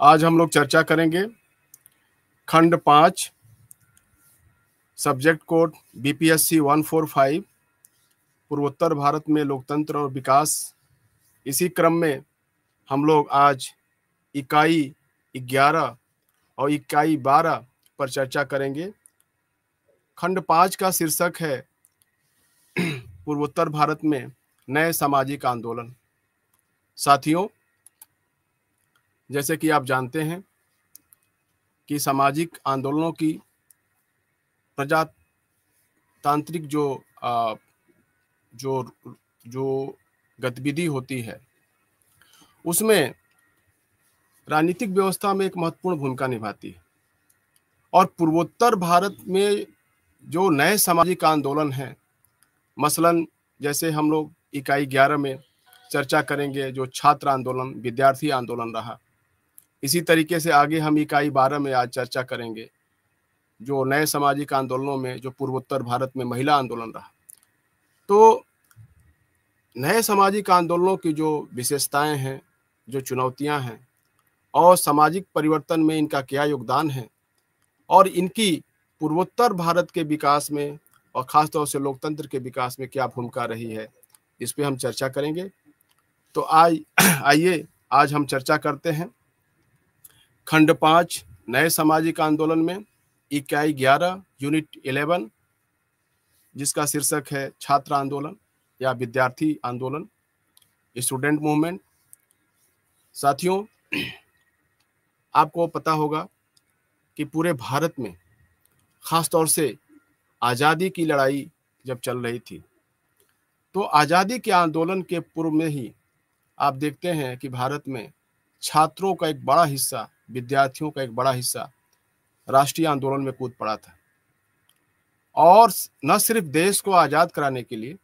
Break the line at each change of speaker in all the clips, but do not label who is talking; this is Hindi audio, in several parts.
आज हम लोग चर्चा करेंगे खंड 5 सब्जेक्ट कोड बीपीएससी 145 पूर्वोत्तर भारत में लोकतंत्र और विकास। इसी क्रम में हम लोग आज इकाई 11 और इकाई 12 पर चर्चा करेंगे। खंड 5 का शीर्षक है पूर्वोत्तर भारत में नए सामाजिक आंदोलन। साथियों, जैसे कि आप जानते हैं कि सामाजिक आंदोलनों की प्रजातांत्रिक जो गतिविधि होती है उसमें राजनीतिक व्यवस्था में एक महत्वपूर्ण भूमिका निभाती है। और पूर्वोत्तर भारत में जो नए सामाजिक आंदोलन हैं, मसलन जैसे हम लोग इकाई 11 में चर्चा करेंगे जो छात्र आंदोलन, विद्यार्थी आंदोलन रहा। इसी तरीके से आगे हम इकाई 12 में आज चर्चा करेंगे जो नए सामाजिक आंदोलनों में जो पूर्वोत्तर भारत में महिला आंदोलन रहा। तो नए सामाजिक आंदोलनों की जो विशेषताएं हैं, जो चुनौतियां हैं और सामाजिक परिवर्तन में इनका क्या योगदान है और इनकी पूर्वोत्तर भारत के विकास में और खासतौर से लोकतंत्र के विकास में क्या भूमिका रही है, इस पे हम चर्चा करेंगे। तो आइए आज हम चर्चा करते हैं खंड 5 नए सामाजिक आंदोलन में इकाई 11 यूनिट 11 जिसका शीर्षक है छात्र आंदोलन या विद्यार्थी आंदोलन, स्टूडेंट मूवमेंट। साथियों, आपको पता होगा कि पूरे भारत में खासतौर से आज़ादी की लड़ाई जब चल रही थी तो आज़ादी के आंदोलन के पूर्व में ही आप देखते हैं कि भारत में छात्रों का एक बड़ा हिस्सा, विद्यार्थियों का एक बड़ा हिस्सा राष्ट्रीय आंदोलन में कूद पड़ा था। और न सिर्फ देश को आज़ाद कराने के लिए,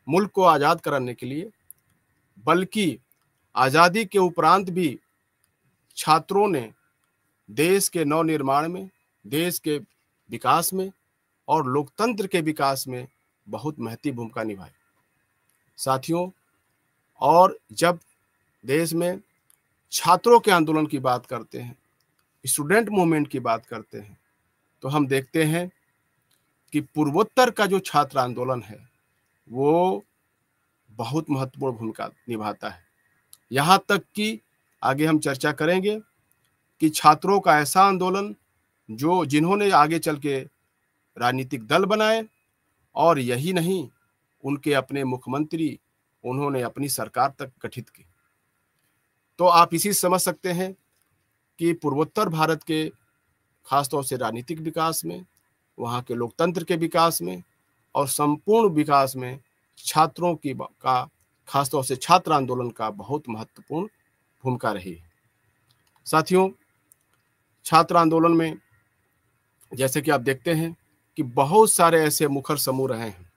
मुल्क को आज़ाद कराने के लिए, बल्कि आज़ादी के उपरांत भी छात्रों ने देश के नवनिर्माण में, देश के विकास में और लोकतंत्र के विकास में बहुत महत्वपूर्ण भूमिका निभाई। साथियों, और जब देश में छात्रों के आंदोलन की बात करते हैं, स्टूडेंट मूवमेंट की बात करते हैं, तो हम देखते हैं कि पूर्वोत्तर का जो छात्र आंदोलन है वो बहुत महत्वपूर्ण भूमिका निभाता है। यहाँ तक कि आगे हम चर्चा करेंगे कि छात्रों का ऐसा आंदोलन जिन्होंने आगे चल के राजनीतिक दल बनाए और यही नहीं, उनके अपने मुख्यमंत्री उन्होंने अपनी सरकार तक गठित की। तो आप इसी समझ सकते हैं कि पूर्वोत्तर भारत के खासतौर से राजनीतिक विकास में, वहाँ के लोकतंत्र के विकास में और संपूर्ण विकास में छात्रों का खासतौर से छात्र आंदोलन का बहुत महत्वपूर्ण भूमिका रही है। साथियों, छात्र आंदोलन में जैसे कि आप देखते हैं कि बहुत सारे ऐसे मुखर समूह रहे हैं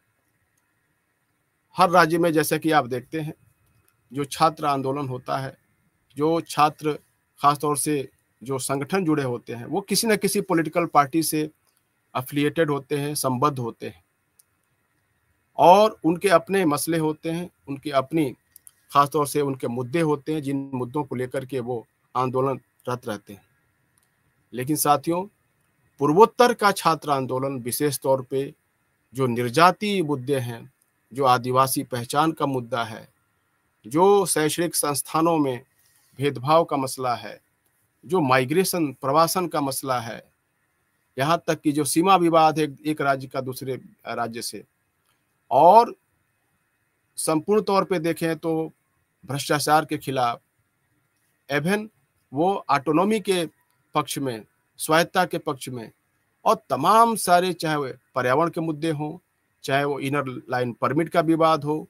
हर राज्य में। जैसे कि आप देखते हैं जो छात्र आंदोलन होता है, जो छात्र खासतौर से जो संगठन जुड़े होते हैं वो किसी न किसी पॉलिटिकल पार्टी से एफिलिएटेड होते हैं, संबद्ध होते हैं और उनके अपने मसले होते हैं, उनकी अपनी खासतौर से उनके मुद्दे होते हैं जिन मुद्दों को लेकर के वो आंदोलनरत रहते हैं। लेकिन साथियों, पूर्वोत्तर का छात्र आंदोलन विशेष तौर पे जो निर्जातीय मुद्दे हैं, जो आदिवासी पहचान का मुद्दा है, जो शैक्षणिक संस्थानों में भेदभाव का मसला है, जो माइग्रेशन प्रवासन का मसला है, यहाँ तक कि जो सीमा विवाद है एक राज्य का दूसरे राज्य से, और संपूर्ण तौर पे देखें तो भ्रष्टाचार के खिलाफ, एवं वो ऑटोनॉमी के पक्ष में, स्वायत्ता के पक्ष में, और तमाम सारे चाहे वो पर्यावरण के मुद्दे हों, चाहे वो इनर लाइन परमिट का विवाद हो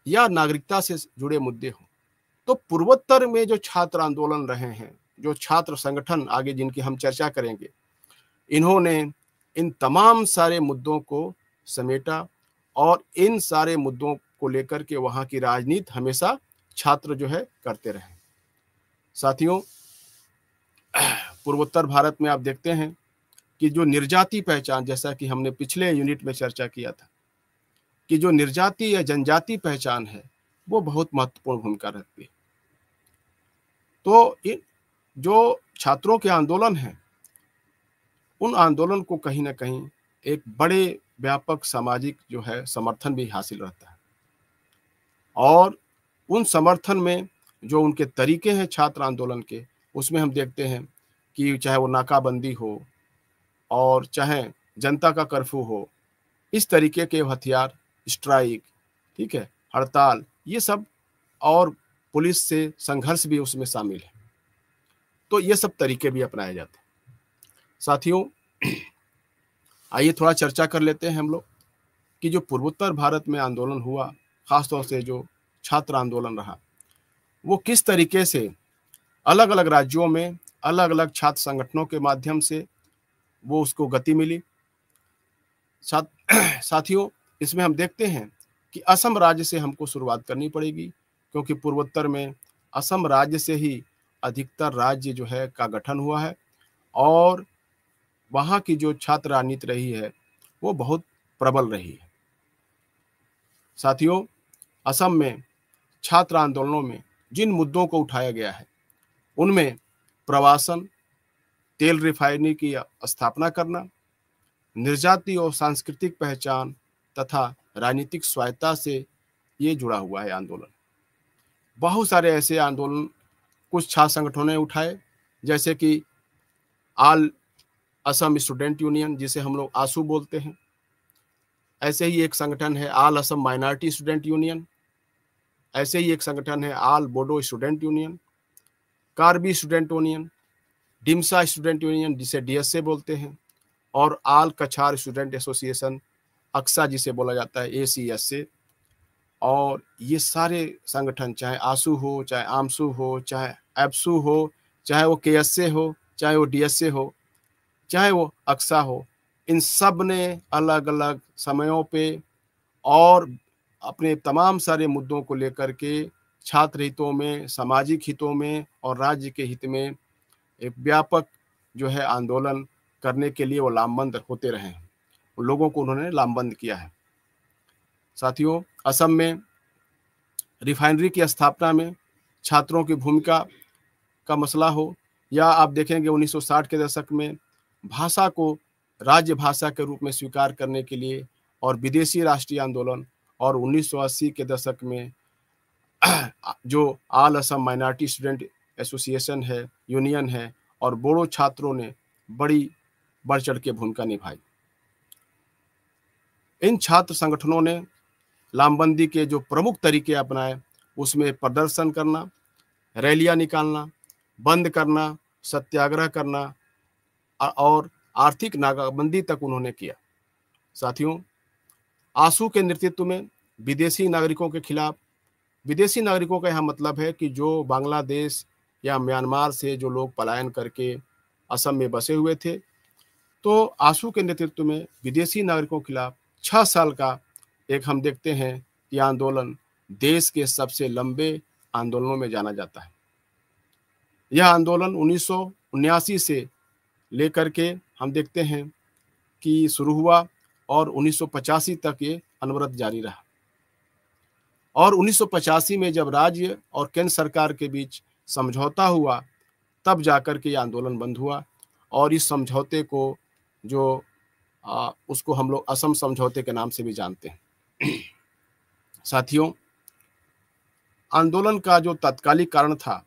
या नागरिकता से जुड़े मुद्दे हों, तो पूर्वोत्तर में जो छात्र आंदोलन रहे हैं, जो छात्र संगठन आगे जिनकी हम चर्चा करेंगे, इन्होंने इन तमाम सारे मुद्दों को समेटा और इन सारे मुद्दों को लेकर के वहाँ की राजनीति हमेशा छात्र जो है करते रहे। साथियों, पूर्वोत्तर भारत में आप देखते हैं कि जो निर्जाति पहचान, जैसा कि हमने पिछले यूनिट में चर्चा किया था कि जो निर्जाति या जनजाति पहचान है वो बहुत महत्वपूर्ण भूमिका रखती है। तो जो छात्रों के आंदोलन हैं, उन आंदोलन को कहीं न कहीं एक बड़े व्यापक सामाजिक जो है समर्थन भी हासिल रहता है। और उन समर्थन में जो उनके तरीके हैं छात्र आंदोलन के, उसमें हम देखते हैं कि चाहे वो नाकाबंदी हो और चाहे जनता का कर्फ्यू हो, इस तरीके के हथियार, स्ट्राइक, ठीक है, हड़ताल, ये सब, और पुलिस से संघर्ष भी उसमें शामिल है। तो ये सब तरीके भी अपनाए जाते हैं। साथियों, आइए थोड़ा चर्चा कर लेते हैं हम लोग कि जो पूर्वोत्तर भारत में आंदोलन हुआ, खासतौर से जो छात्र आंदोलन रहा, वो किस तरीके से अलग-अलग राज्यों में अलग-अलग छात्र संगठनों के माध्यम से वो उसको गति मिली। साथ साथियों, इसमें हम देखते हैं कि असम राज्य से हमको शुरुआत करनी पड़ेगी, क्योंकि पूर्वोत्तर में असम राज्य से ही अधिकतर राज्य जो है का गठन हुआ है और वहाँ की जो छात्र राजनीति रही है, वो बहुत प्रबल रही है। साथियों, असम में छात्र आंदोलनों में जिन मुद्दों को उठाया गया है, उनमें प्रवासन, तेल रिफाइनरी की स्थापना करना, निर्जाति और सांस्कृतिक पहचान तथा राजनीतिक स्वायत्तता से ये जुड़ा हुआ है आंदोलन। बहुत सारे ऐसे आंदोलन कुछ छात्र संगठनों ने उठाए, जैसे कि ऑल असम स्टूडेंट यूनियन, जिसे हम लोग आसू बोलते हैं। ऐसे ही एक संगठन है all Assam minority student union. ऐसे ही एक संगठन है all Bodo student union, Karbi student union, Dimasa student union, जिसे डीएसए बोलते हैं, और ऑल कछार स्टूडेंट एसोसिएशन, अक्सा जिसे बोला जाता है एसीएसए। और ये सारे संगठन, चाहे आसू हो, चाहे आमसू हो, चाहे एप्सू हो, चाहे वो केएसए हो, चाहे वो डीएसए हो, चाहे वो अक्सा हो, इन सब ने अलग अलग समयों पे और अपने तमाम सारे मुद्दों को लेकर के छात्र हितों में, सामाजिक हितों में और राज्य के हित में एक व्यापक जो है आंदोलन करने के लिए वो लामबंद होते रहे हैं। लोगों को उन्होंने लामबंद किया है। साथियों, असम में रिफाइनरी की स्थापना में छात्रों की भूमिका का मसला हो, या आप देखेंगे 1960 के दशक में भाषा को राज्य भाषा के रूप में स्वीकार करने के लिए और विदेशी राष्ट्रीय आंदोलन, और 1980 के दशक में जो all Assam minority student association है, यूनियन है, और बोडो छात्रों ने बड़ी बढ़ चढ़ के भूमिका निभाई। इन छात्र संगठनों ने लामबंदी के जो प्रमुख तरीके अपनाए, उसमें प्रदर्शन करना, रैलियां निकालना, बंद करना, सत्याग्रह करना और आर्थिक नाकाबंदी तक उन्होंने किया। साथियों, आसू के नेतृत्व में विदेशी नागरिकों के खिलाफ, विदेशी नागरिकों का यहाँ मतलब है कि जो बांग्लादेश या म्यांमार से जो लोग पलायन करके असम में बसे हुए थे, तो आसू के नेतृत्व में विदेशी नागरिकों के खिलाफ 6 साल का एक हम देखते हैं कि आंदोलन देश के सबसे लंबे आंदोलनों में जाना जाता है। यह आंदोलन 1979 से लेकर के हम देखते हैं कि शुरू हुआ और 1985 तक ये अनवरत जारी रहा। और 1985 में जब राज्य और केंद्र सरकार के बीच समझौता हुआ, तब जाकर के ये आंदोलन बंद हुआ। और इस समझौते को जो उसको हम लोग असम समझौते के नाम से भी जानते हैं। साथियों, आंदोलन का जो तात्कालिक कारण था,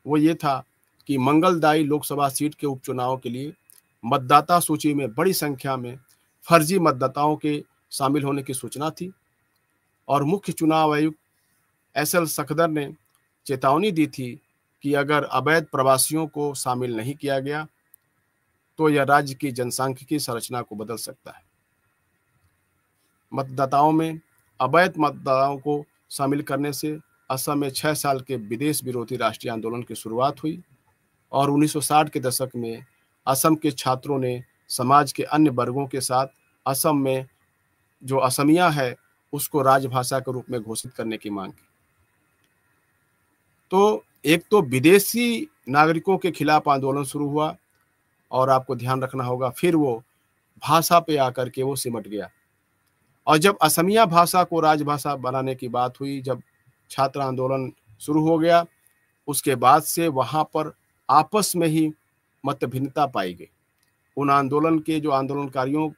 वो ये था कि मंगलदायी लोकसभा सीट के उपचुनाव के लिए मतदाता सूची में बड़ी संख्या में फर्जी मतदाताओं के शामिल होने की सूचना थी, और मुख्य चुनाव आयुक्त एसएल सखदर ने चेतावनी दी थी कि अगर अवैध प्रवासियों को शामिल नहीं किया गया, तो यह राज्य की जनसांख्यिकी संरचना को बदल सकता है। मतदाताओं में अवैध मतदाताओं को शामिल करने से असम में 6 साल के विदेश विरोधी राष्ट्रीय आंदोलन की शुरुआत हुई, और 1960 के दशक में असम के छात्रों ने समाज के अन्य वर्गों के साथ असम में जो असमिया है उसको राजभाषा के रूप में घोषित करने की मांग की। तो एक तो विदेशी नागरिकों के खिलाफ आंदोलन शुरू हुआ, और आपको ध्यान रखना होगा फिर वो भाषा पे आकर के वो सिमट गया। और जब असमिया भाषा को राजभाषा बनाने की बात हुई, जब छात्र आंदोलन शुरू हो गया, उसके बाद से वहाँ पर आपस में ही मत भिन्नता पाई गई। उन आंदोलन के जो आंदोलनकारियों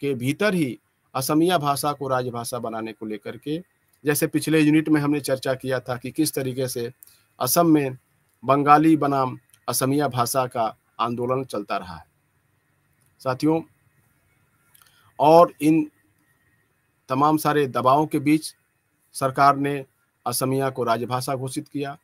के भीतर ही असमिया भाषा को राजभाषा बनाने को लेकर के, जैसे पिछले यूनिट में हमने चर्चा किया था कि किस तरीके से असम में बंगाली बनाम असमिया भाषा का आंदोलन चलता रहा है साथियों। और इन तमाम सारे दबावों के बीच सरकार ने असमिया को राजभाषा घोषित किया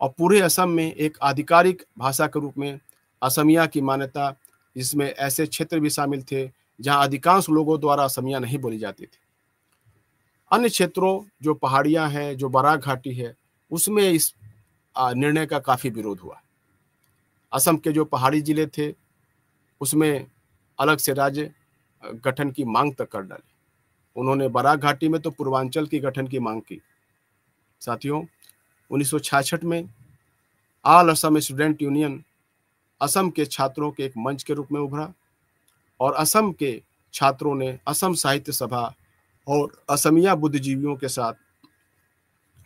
और पूरे असम में एक आधिकारिक भाषा के रूप में असमिया की मान्यता, जिसमें ऐसे क्षेत्र भी शामिल थे जहां अधिकांश लोगों द्वारा असमिया नहीं बोली जाती थी। अन्य क्षेत्रों जो पहाड़ियां हैं, जो बराक घाटी है, उसमें इस निर्णय का काफी विरोध हुआ। असम के जो पहाड़ी जिले थे उसमें अलग से राज्य गठन की मांग तक कर डाली। उन्होंने बराक घाटी में तो पूर्वांचल की गठन की मांग की। साथियों, 1966 में all Assam student union Assam के छात्रों के एक मंच के रूप में उभरा और असम के छात्रों ने असम साहित्य सभा और असमिया बुद्धिजीवियों के साथ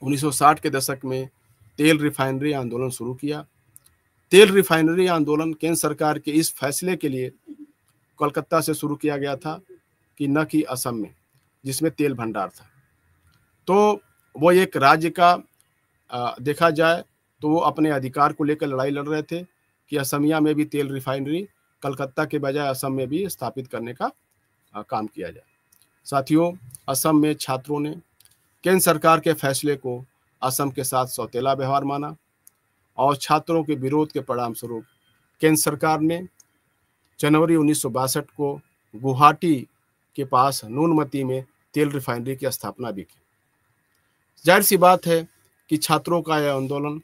1960 के दशक में तेल रिफाइनरी आंदोलन शुरू किया। तेल रिफाइनरी आंदोलन केंद्र सरकार के इस फैसले के लिए कोलकाता से शुरू किया गया था कि न कि असम में, जिसमें तेल भंडार था। तो वो एक राज्य का देखा जाए तो वो अपने अधिकार को लेकर लड़ाई लड़ रहे थे कि असमिया में भी तेल रिफाइनरी कलकत्ता के बजाय असम में भी स्थापित करने का काम किया जाए। साथियों, असम में छात्रों ने केंद्र सरकार के फैसले को असम के साथ सौतेला व्यवहार माना और छात्रों के विरोध के परिणाम स्वरूप केंद्र सरकार ने जनवरी 1962 को गुवाहाटी के पास नूनमती में तेल रिफाइनरी की स्थापना भी की। जाहिर सी बात है कि छात्रों का यह आंदोलन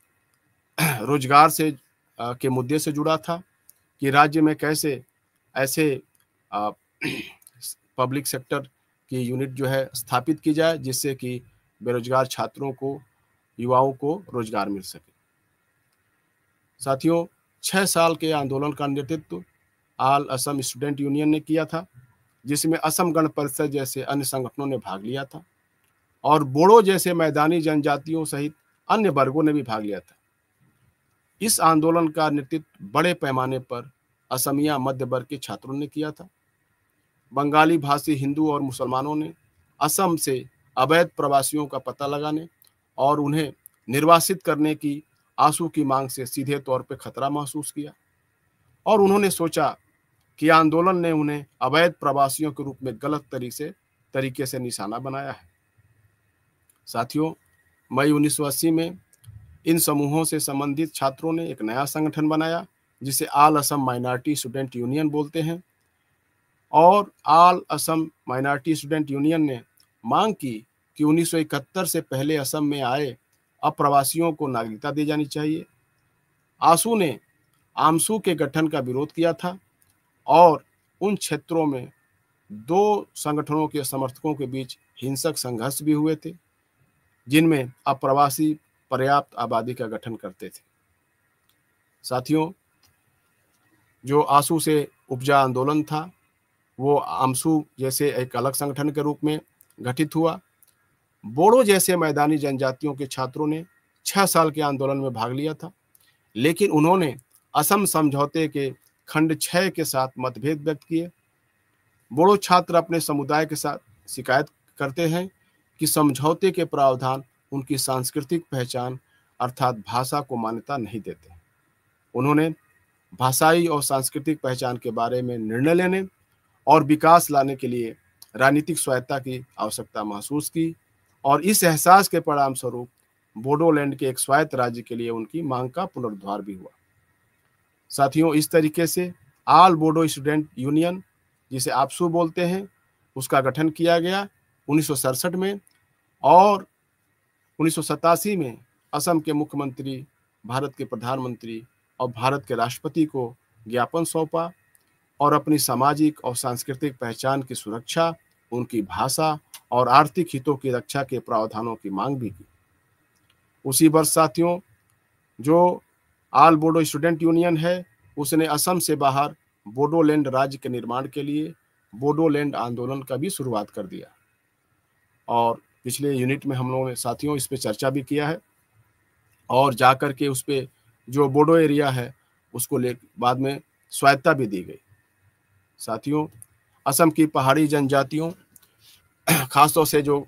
रोजगार से के मुद्दे से जुड़ा था कि राज्य में कैसे ऐसे पब्लिक सेक्टर की यूनिट जो है स्थापित की जाए जिससे कि बेरोजगार छात्रों को, युवाओं को रोजगार मिल सके। साथियों, 6 साल के आंदोलन का नेतृत्व ऑल असम स्टूडेंट यूनियन ने किया था, जिसमें असम गण परिषद जैसे अन्य संगठनों ने भाग लिया था और बोडो जैसे मैदानी जनजातियों सहित अन्य वर्गों ने भी भाग लिया था। इस आंदोलन का नेतृत्व बड़े पैमाने पर असमिया मध्य वर्ग के छात्रों ने किया था। बंगाली भाषी हिंदू और मुसलमानों ने असम से अवैध प्रवासियों का पता लगाने और उन्हें निर्वासित करने की आंसू की मांग से सीधे तौर पर खतरा महसूस किया और उन्होंने सोचा कि आंदोलन ने उन्हें अवैध प्रवासियों के रूप में गलत तरीके से निशाना बनाया है। साथियों, मई 1980 में इन समूहों से संबंधित छात्रों ने एक नया संगठन बनाया जिसे all Assam minority student union बोलते हैं और all Assam minority student union ने मांग की कि 1971 से पहले असम में आए अप्रवासियों को नागरिकता दी जानी चाहिए। आसू ने आमसू के गठन का विरोध किया था और उन क्षेत्रों में 2 संगठनों के समर्थकों के बीच हिंसक संघर्ष भी हुए थे, जिनमें अप्रवासी पर्याप्त आबादी का गठन करते थे। साथियों, जो आसू से उपजा आंदोलन था वो आमसू जैसे एक अलग संगठन के रूप में गठित हुआ। बोडो जैसे मैदानी जनजातियों के छात्रों ने 6 साल के आंदोलन में भाग लिया था, लेकिन उन्होंने असम समझौते के खंड 6 के साथ मतभेद व्यक्त किए। बोडो छात्र अपने समुदाय के साथ शिकायत करते हैं कि समझौते के प्रावधान उनकी सांस्कृतिक पहचान अर्थात भाषा को मान्यता नहीं देते। उन्होंने भाषाई और सांस्कृतिक पहचान के बारे में निर्णय लेने और विकास लाने के लिए राजनीतिक स्वायत्तता की आवश्यकता महसूस की और इस एहसास के परिणाम स्वरूप बोडोलैंड के एक स्वायत्त राज्य के लिए उनकी मांग का पुनरुद्धार भी हुआ। साथियों, इस तरीके से ऑल बोडो स्टूडेंट यूनियन, जिसे आपसू बोलते हैं, उसका गठन किया गया 1967 में और 1987 में असम के मुख्यमंत्री, भारत के प्रधानमंत्री और भारत के राष्ट्रपति को ज्ञापन सौंपा और अपनी सामाजिक और सांस्कृतिक पहचान की सुरक्षा, उनकी भाषा और आर्थिक हितों की रक्षा के प्रावधानों की मांग भी की। उसी वर्ष साथियों, जो ऑल बोडो स्टूडेंट यूनियन है, उसने असम से बाहर बोडोलैंड राज्य के निर्माण के लिए बोडोलैंड आंदोलन का भी शुरुआत कर दिया और पिछले यूनिट में हम लोगों ने साथियों इस पे चर्चा भी किया है और जाकर के उस पे जो बोडो एरिया है उसको ले बाद में स्वायत्ता भी दी गई। साथियों, असम की पहाड़ी जनजातियों खासतौर से जो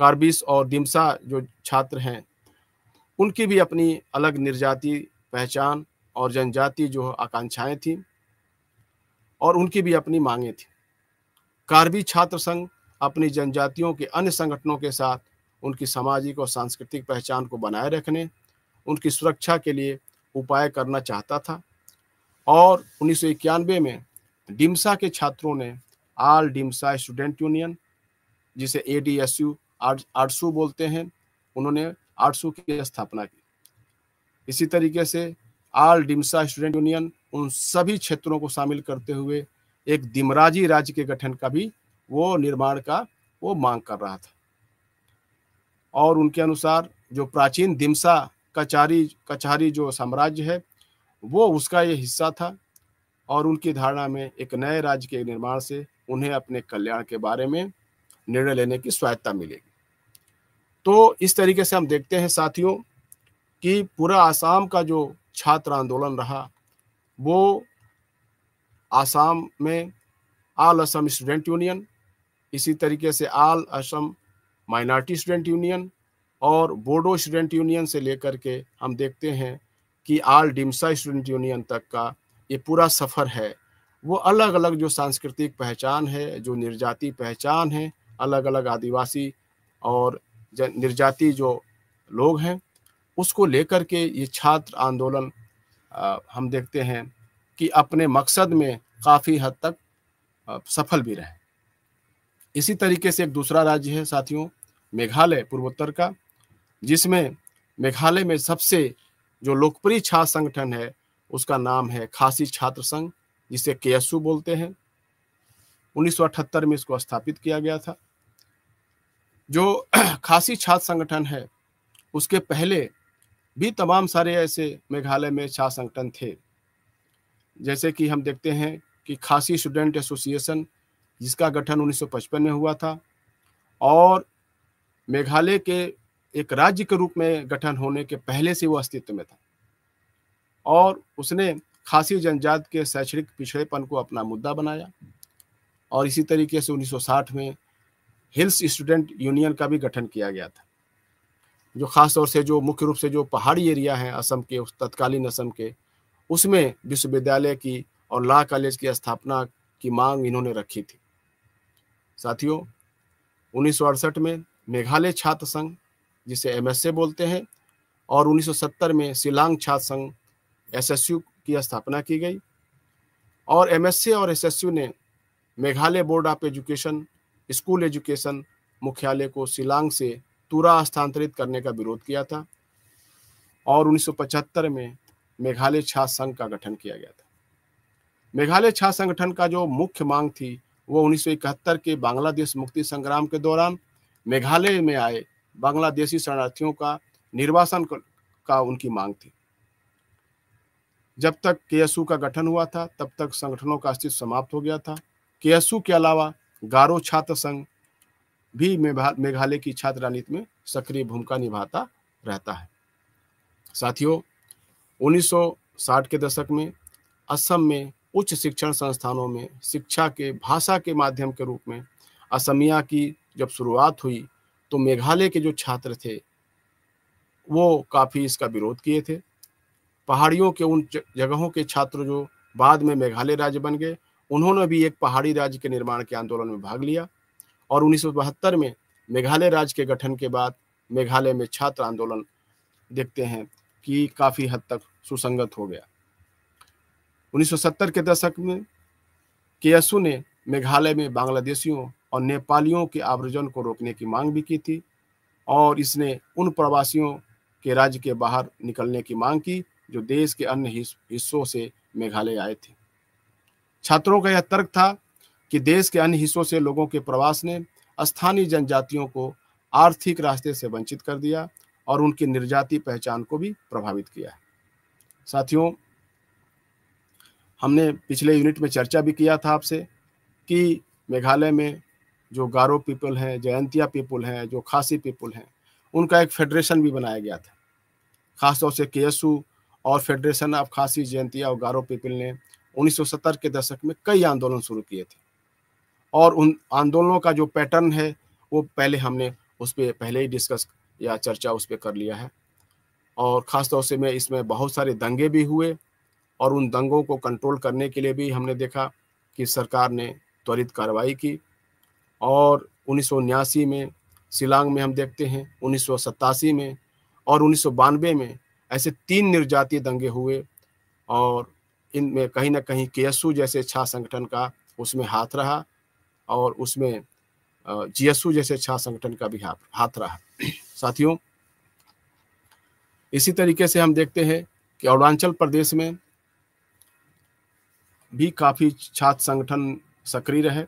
कार्बिस और दिमसा जो छात्र हैं, उनकी भी अपनी अलग निर्जाति पहचान और जनजाति जो आकांक्षाएं थी और उनकी भी अपनी मांगें थी। कार्बी छात्र संघ अपनी जनजातियों के अन्य संगठनों के साथ उनकी सामाजिक और सांस्कृतिक पहचान को बनाए रखने, उनकी सुरक्षा के लिए उपाय करना चाहता था। और 1991 में डिमसा के छात्रों ने ऑल डिमसा स्टूडेंट यूनियन, जिसे ADSU आडसू बोलते हैं, उन्होंने आडसू की स्थापना की। इसी तरीके से ऑल डिमसा स्टूडेंट यूनियन उन सभी क्षेत्रों को शामिल करते हुए एक दिमराजी राज्य के गठन का भी निर्माण का मांग कर रहा था। और उनके अनुसार जो प्राचीन दिमसा कचहरी जो साम्राज्य है वो उसका ये हिस्सा था और उनकी धारणा में एक नए राज्य के निर्माण से उन्हें अपने कल्याण के बारे में निर्णय लेने की स्वायत्ता मिलेगी। तो इस तरीके से हम देखते हैं साथियों कि पूरा आसाम का जो छात्र आंदोलन रहा वो आसाम में ऑल असम स्टूडेंट यूनियन, इसी तरीके से all Assam minority student union और बोडो स्टूडेंट यूनियन से लेकर के हम देखते हैं कि ऑल डिमसा स्टूडेंट यूनियन तक का ये पूरा सफ़र है, वो अलग अलग जो सांस्कृतिक पहचान है, जो निर्जाति पहचान है, अलग अलग आदिवासी और निर्जाति जो लोग हैं, उसको लेकर के ये छात्र आंदोलन हम देखते हैं कि अपने मकसद में काफ़ी हद तक सफल भी रहे। इसी तरीके से एक दूसरा राज्य है साथियों, मेघालय पूर्वोत्तर का, जिसमें मेघालय में सबसे जो लोकप्रिय छात्र संगठन है उसका नाम है खासी छात्र संघ, जिसे KSU बोलते हैं। 1978 में इसको स्थापित किया गया था। जो खासी छात्र संगठन है उसके पहले भी तमाम सारे ऐसे मेघालय में छात्र संगठन थे, जैसे कि हम देखते हैं कि खासी स्टूडेंट एसोसिएशन, जिसका गठन 1955 में हुआ था और मेघालय के एक राज्य के रूप में गठन होने के पहले से वो अस्तित्व में था और उसने खासी जनजाति के शैक्षणिक पिछड़ेपन को अपना मुद्दा बनाया। और इसी तरीके से 1960 में हिल्स स्टूडेंट यूनियन का भी गठन किया गया था, जो खास तौर से जो मुख्य रूप से जो पहाड़ी एरिया है असम के, उस तत्कालीन असम के, उसमें विश्वविद्यालय की और लॉ कॉलेज की स्थापना की मांग इन्होंने रखी थी। साथियों, 1968 में मेघालय छात्र संघ, जिसे MSA बोलते हैं, और 1970 में शिलांग छात्र संघ SSU की स्थापना की गई और MSA और SSU ने Meghalaya board of education school education मुख्यालय को शिलांग से तुरा स्थानांतरित करने का विरोध किया था और 1975 में मेघालय छात्र संघ का गठन किया गया था। मेघालय छात्र संगठन का जो मुख्य मांग थी वो 1971 के बांग्लादेश मुक्ति संग्राम के दौरान मेघालय में आए बांग्लादेशी शरणार्थियों का निर्वासन का उनकी मांग थी। जब तक KSU का गठन हुआ था तब तक संगठनों का अस्तित्व समाप्त हो गया था। KSU के अलावा गारो छात्र संघ भी मेघालय की छात्र राजनीति में सक्रिय भूमिका निभाता रहता है। साथियों, 1960 के दशक में असम में उच्च शिक्षण संस्थानों में शिक्षा के भाषा के माध्यम के रूप में असमिया की जब शुरुआत हुई तो मेघालय के जो छात्र थे वो काफ़ी इसका विरोध किए थे। पहाड़ियों के उन जगहों के छात्र जो बाद में मेघालय राज्य बन गए, उन्होंने भी एक पहाड़ी राज्य के निर्माण के आंदोलन में भाग लिया और 1972 में मेघालय राज्य के गठन के बाद मेघालय में छात्र आंदोलन देखते हैं कि काफ़ी हद तक सुसंगत हो गया। 1970 के दशक में KSU ने मेघालय में बांग्लादेशियों और नेपालियों के आव्रजन को रोकने की मांग भी की थी और इसने उन प्रवासियों के राज्य के बाहर निकलने की मांग की जो देश के अन्य हिस्सों से मेघालय आए थे। छात्रों का यह तर्क था कि देश के अन्य हिस्सों से लोगों के प्रवास ने स्थानीय जनजातियों को आर्थिक रास्ते से वंचित कर दिया और उनकी निर्जाति पहचान को भी प्रभावित किया है। साथियों, हमने पिछले यूनिट में चर्चा भी किया था आपसे कि मेघालय में जो गारो पीपल हैं, जयंतिया पीपल हैं, जो खासी पीपल हैं, उनका एक फेडरेशन भी बनाया गया था। खासतौर से KSU और फेडरेशन ऑफ खासी जयंतिया और गारो पीपल ने 1970 के दशक में कई आंदोलन शुरू किए थे। और उन आंदोलनों का जो पैटर्न है वो पहले हमने उस पर पहले ही डिस्कस या चर्चा उस पर कर लिया है। और ख़ास तौर से मैं इसमें बहुत सारे दंगे भी हुए और उन दंगों को कंट्रोल करने के लिए भी हमने देखा कि सरकार ने त्वरित कार्रवाई की। और 1979 में शिलांग में हम देखते हैं, 1987 में और 1992 में ऐसे 3 निर्जातीय दंगे हुए और इनमें कहीं न कहीं केएसयू जैसे छात्र संगठन का उसमें हाथ रहा और उसमें जीएसयू जैसे छात्र संगठन का भी हाथ रहा। साथियों, इसी तरीके से हम देखते हैं कि अरुणाचल प्रदेश में भी काफ़ी छात्र संगठन सक्रिय रहे।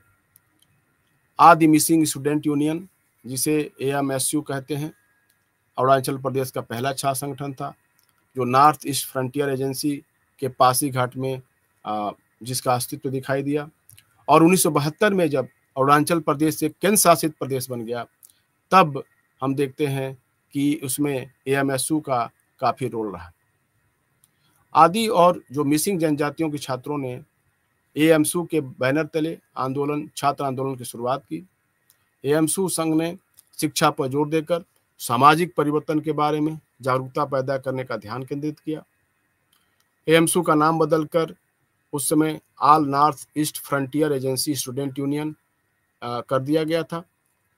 आदि मिसिंग स्टूडेंट यूनियन, जिसे एएमएसयू कहते हैं, अरुणाचल प्रदेश का पहला छात्र संगठन था जो नॉर्थ ईस्ट फ्रंटियर एजेंसी के पासीघाट में जिसका अस्तित्व दिखाई दिया। और 1972 में जब अरुणाचल प्रदेश एक केंद्र शासित प्रदेश बन गया, तब हम देखते हैं कि उसमें एएमएसयू का काफ़ी रोल रहा। आदि और जो मिसिंग जनजातियों के छात्रों ने एएमएसयू के बैनर तले छात्र आंदोलन की शुरुआत की। एएमएसयू संघ ने शिक्षा पर जोर देकर सामाजिक परिवर्तन के बारे में जागरूकता पैदा करने का ध्यान केंद्रित किया। एएमएसयू का नाम बदलकर उस समय all north east frontier agency student union कर दिया गया था।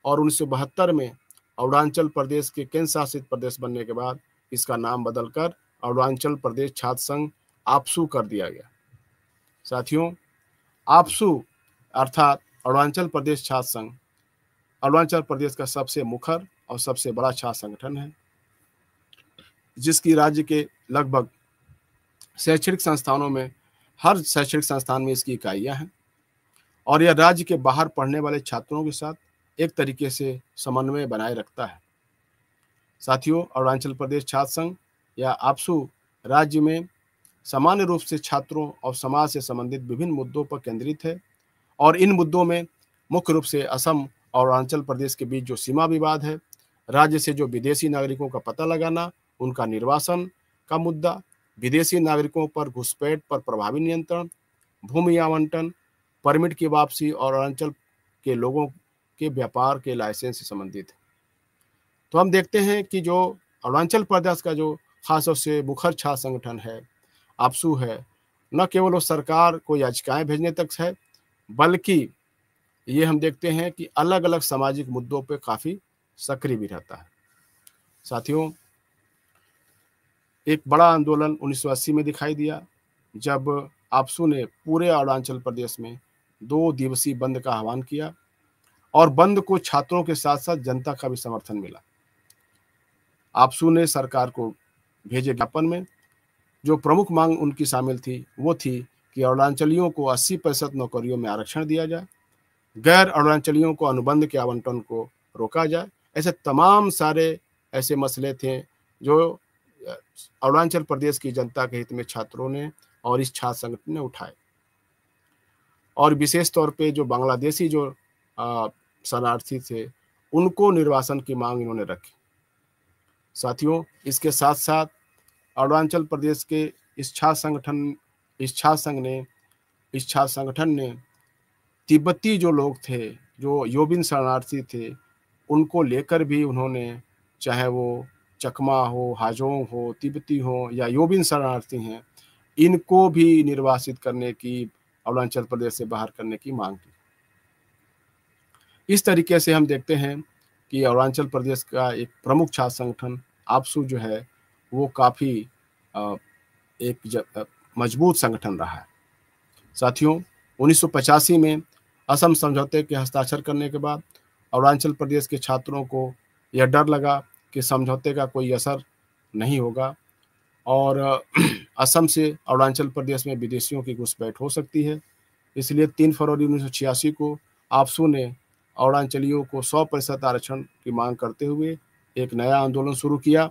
और 1972 में अरुणाचल प्रदेश के केंद्र शासित प्रदेश बनने के बाद इसका नाम बदलकर अरुणाचल प्रदेश छात्र संघ आपसू कर दिया गया। साथियों, आपसू अर्थात अरुणाचल प्रदेश छात्र संघ अरुणाचल प्रदेश का सबसे मुखर और सबसे बड़ा छात्र संगठन है, जिसकी राज्य के लगभग शैक्षणिक संस्थानों में हर शैक्षणिक संस्थान में इसकी इकाइयां हैं और यह राज्य के बाहर पढ़ने वाले छात्रों के साथ एक तरीके से समन्वय बनाए रखता है। साथियों, अरुणाचल प्रदेश छात्र संघ या आपसू राज्य में सामान्य रूप से छात्रों और समाज से संबंधित विभिन्न मुद्दों पर केंद्रित है और इन मुद्दों में मुख्य रूप से असम और अरुणाचल प्रदेश के बीच जो सीमा विवाद है, राज्य से जो विदेशी नागरिकों का पता लगाना, उनका निर्वासन का मुद्दा, विदेशी नागरिकों पर घुसपैठ पर प्रभावी नियंत्रण, भूमि आवंटन, परमिट की वापसी और अरुणाचल के लोगों के व्यापार के लाइसेंस से संबंधित है। तो हम देखते हैं कि जो अरुणाचल प्रदेश का जो खास तौर से मुखर छात्र संगठन है, आपसू है, न केवल वो सरकार को याचिकाएं भेजने तक है, बल्कि ये हम देखते हैं कि अलग अलग सामाजिक मुद्दों पर काफ़ी सक्रिय भी रहता है। साथियों, एक बड़ा आंदोलन 1980 में दिखाई दिया जब आपसू ने पूरे अरुणाचल प्रदेश में 2 दिवसीय बंद का आह्वान किया और बंद को छात्रों के साथ साथ जनता का भी समर्थन मिला। आपसू ने सरकार को भेजे ज्ञापन में जो प्रमुख मांग उनकी शामिल थी वो थी कि अरुणाचलियों को 80% नौकरियों में आरक्षण दिया जाए, गैर अरुणाचलियों को अनुबंध के आवंटन को रोका जाए। ऐसे तमाम सारे ऐसे मसले थे जो अरुणाचल प्रदेश की जनता के हित में छात्रों ने और इस छात्र संगठन ने उठाए। और विशेष तौर पे जो बांग्लादेशी जो शरणार्थी थे उनको निर्वासन की मांग इन्होंने रखी। साथियों, इसके साथ साथ अरुणाचल प्रदेश के इस छात्र संगठन ने तिब्बती जो लोग थे, जो योबिन शरणार्थी थे, उनको लेकर भी उन्होंने, चाहे वो चकमा हो, हाजोंग हो, तिब्बती हो या योबिन शरणार्थी हैं, इनको भी निर्वासित करने की, अरुणाचल प्रदेश से बाहर करने की मांग की। इस तरीके से हम देखते हैं कि अरुणाचल प्रदेश का एक प्रमुख छात्र संगठन आपसू जो है वो काफ़ी एक मजबूत संगठन रहा है। साथियों, 1985 में असम समझौते के हस्ताक्षर करने के बाद अरुणाचल प्रदेश के छात्रों को यह डर लगा कि समझौते का कोई असर नहीं होगा और असम से अरुणाचल प्रदेश में विदेशियों की घुसपैठ हो सकती है। इसलिए 3 फरवरी 1986 को आपसू ने अरुणाचलियों को 100% आरक्षण की मांग करते हुए एक नया आंदोलन शुरू किया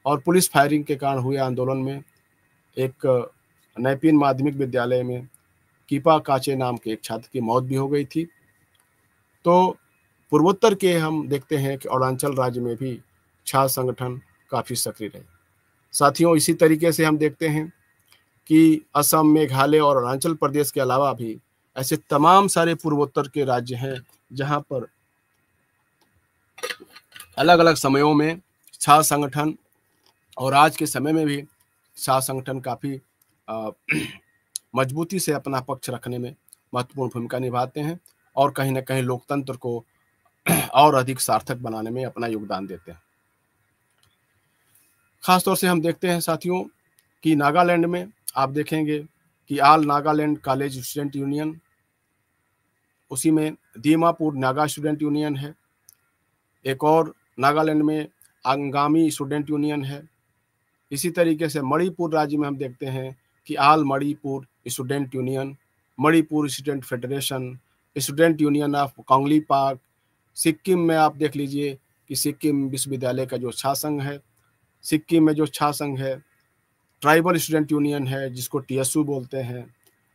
और पुलिस फायरिंग के कारण हुए आंदोलन में एक नैपीन माध्यमिक विद्यालय में कीपा काचे नाम के एक छात्र की मौत भी हो गई थी। तो पूर्वोत्तर के हम देखते हैं कि अरुणाचल राज्य में भी छात्र संगठन काफ़ी सक्रिय रहे। साथियों, इसी तरीके से हम देखते हैं कि असम, मेघालय और अरुणाचल प्रदेश के अलावा भी ऐसे तमाम सारे पूर्वोत्तर के राज्य हैं जहां पर अलग अलग समयों में छात्र संगठन और आज के समय में भी छात्र संगठन काफी मजबूती से अपना पक्ष रखने में महत्वपूर्ण भूमिका निभाते हैं और कहीं ना कहीं लोकतंत्र को और अधिक सार्थक बनाने में अपना योगदान देते हैं। खासतौर से हम देखते हैं साथियों कि नागालैंड में आप देखेंगे कि all Nagaland college student union, उसी में दीमापुर नागा स्टूडेंट यूनियन है, एक और नागालैंड में अंगामी स्टूडेंट यूनियन है। इसी तरीके से मणिपुर राज्य में हम देखते हैं कि all Manipur student union, Manipur student federation, student union of Kangleipak. Sikkim में आप देख लीजिए कि सिक्किम विश्वविद्यालय का जो छात्र संघ है, सिक्किम में जो छात्र संघ है, ट्राइबल स्टूडेंट यूनियन है जिसको टीएसयू बोलते हैं,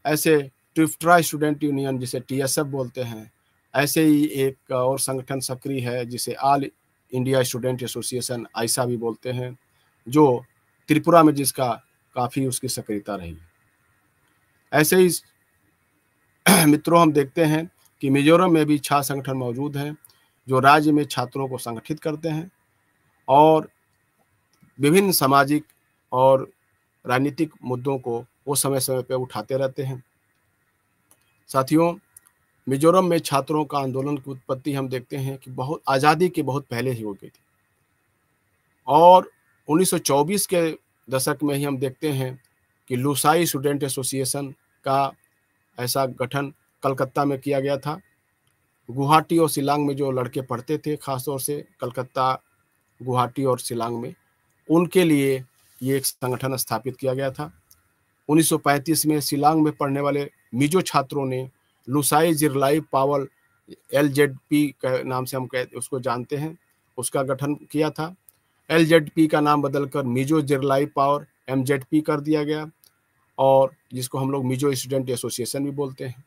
ऐसे ट्रिफ्ट्रा स्टूडेंट यूनियन जिसे टीएसएफ बोलते हैं। ऐसे ही एक और संगठन सक्रिय है जिसे ऑल इंडिया स्टूडेंट एसोसिएशन आइसा भी बोलते हैं, जो त्रिपुरा में जिसका काफ़ी उसकी सक्रियता रही। ऐसे ही मित्रों, हम देखते हैं कि मिजोरम में भी छात्र संगठन मौजूद हैं जो राज्य में छात्रों को संगठित करते हैं और विभिन्न सामाजिक और राजनीतिक मुद्दों को वो समय समय पर उठाते रहते हैं। साथियों, मिजोरम में छात्रों का आंदोलन की उत्पत्ति हम देखते हैं कि बहुत आज़ादी के बहुत पहले ही हो गई थी और 1924 के दशक में ही हम देखते हैं कि लुसाई स्टूडेंट एसोसिएशन का ऐसा गठन कलकत्ता में किया गया था। गुवाहाटी और शिलांग में जो लड़के पढ़ते थे, खासतौर से कलकत्ता, गुवाहाटी और शिलांग में, उनके लिए ये एक संगठन स्थापित किया गया था। 1935 में शिलांग में पढ़ने वाले मिजो छात्रों ने लुसाई जिरलाई पावल एलजेडपी के नाम से हम उसको जानते हैं, उसका गठन किया था। एलजेडपी का नाम बदलकर मिजो जिरलाई पावर एमजेडपी कर दिया गया और जिसको हम लोग मिजो स्टूडेंट एसोसिएशन भी बोलते हैं।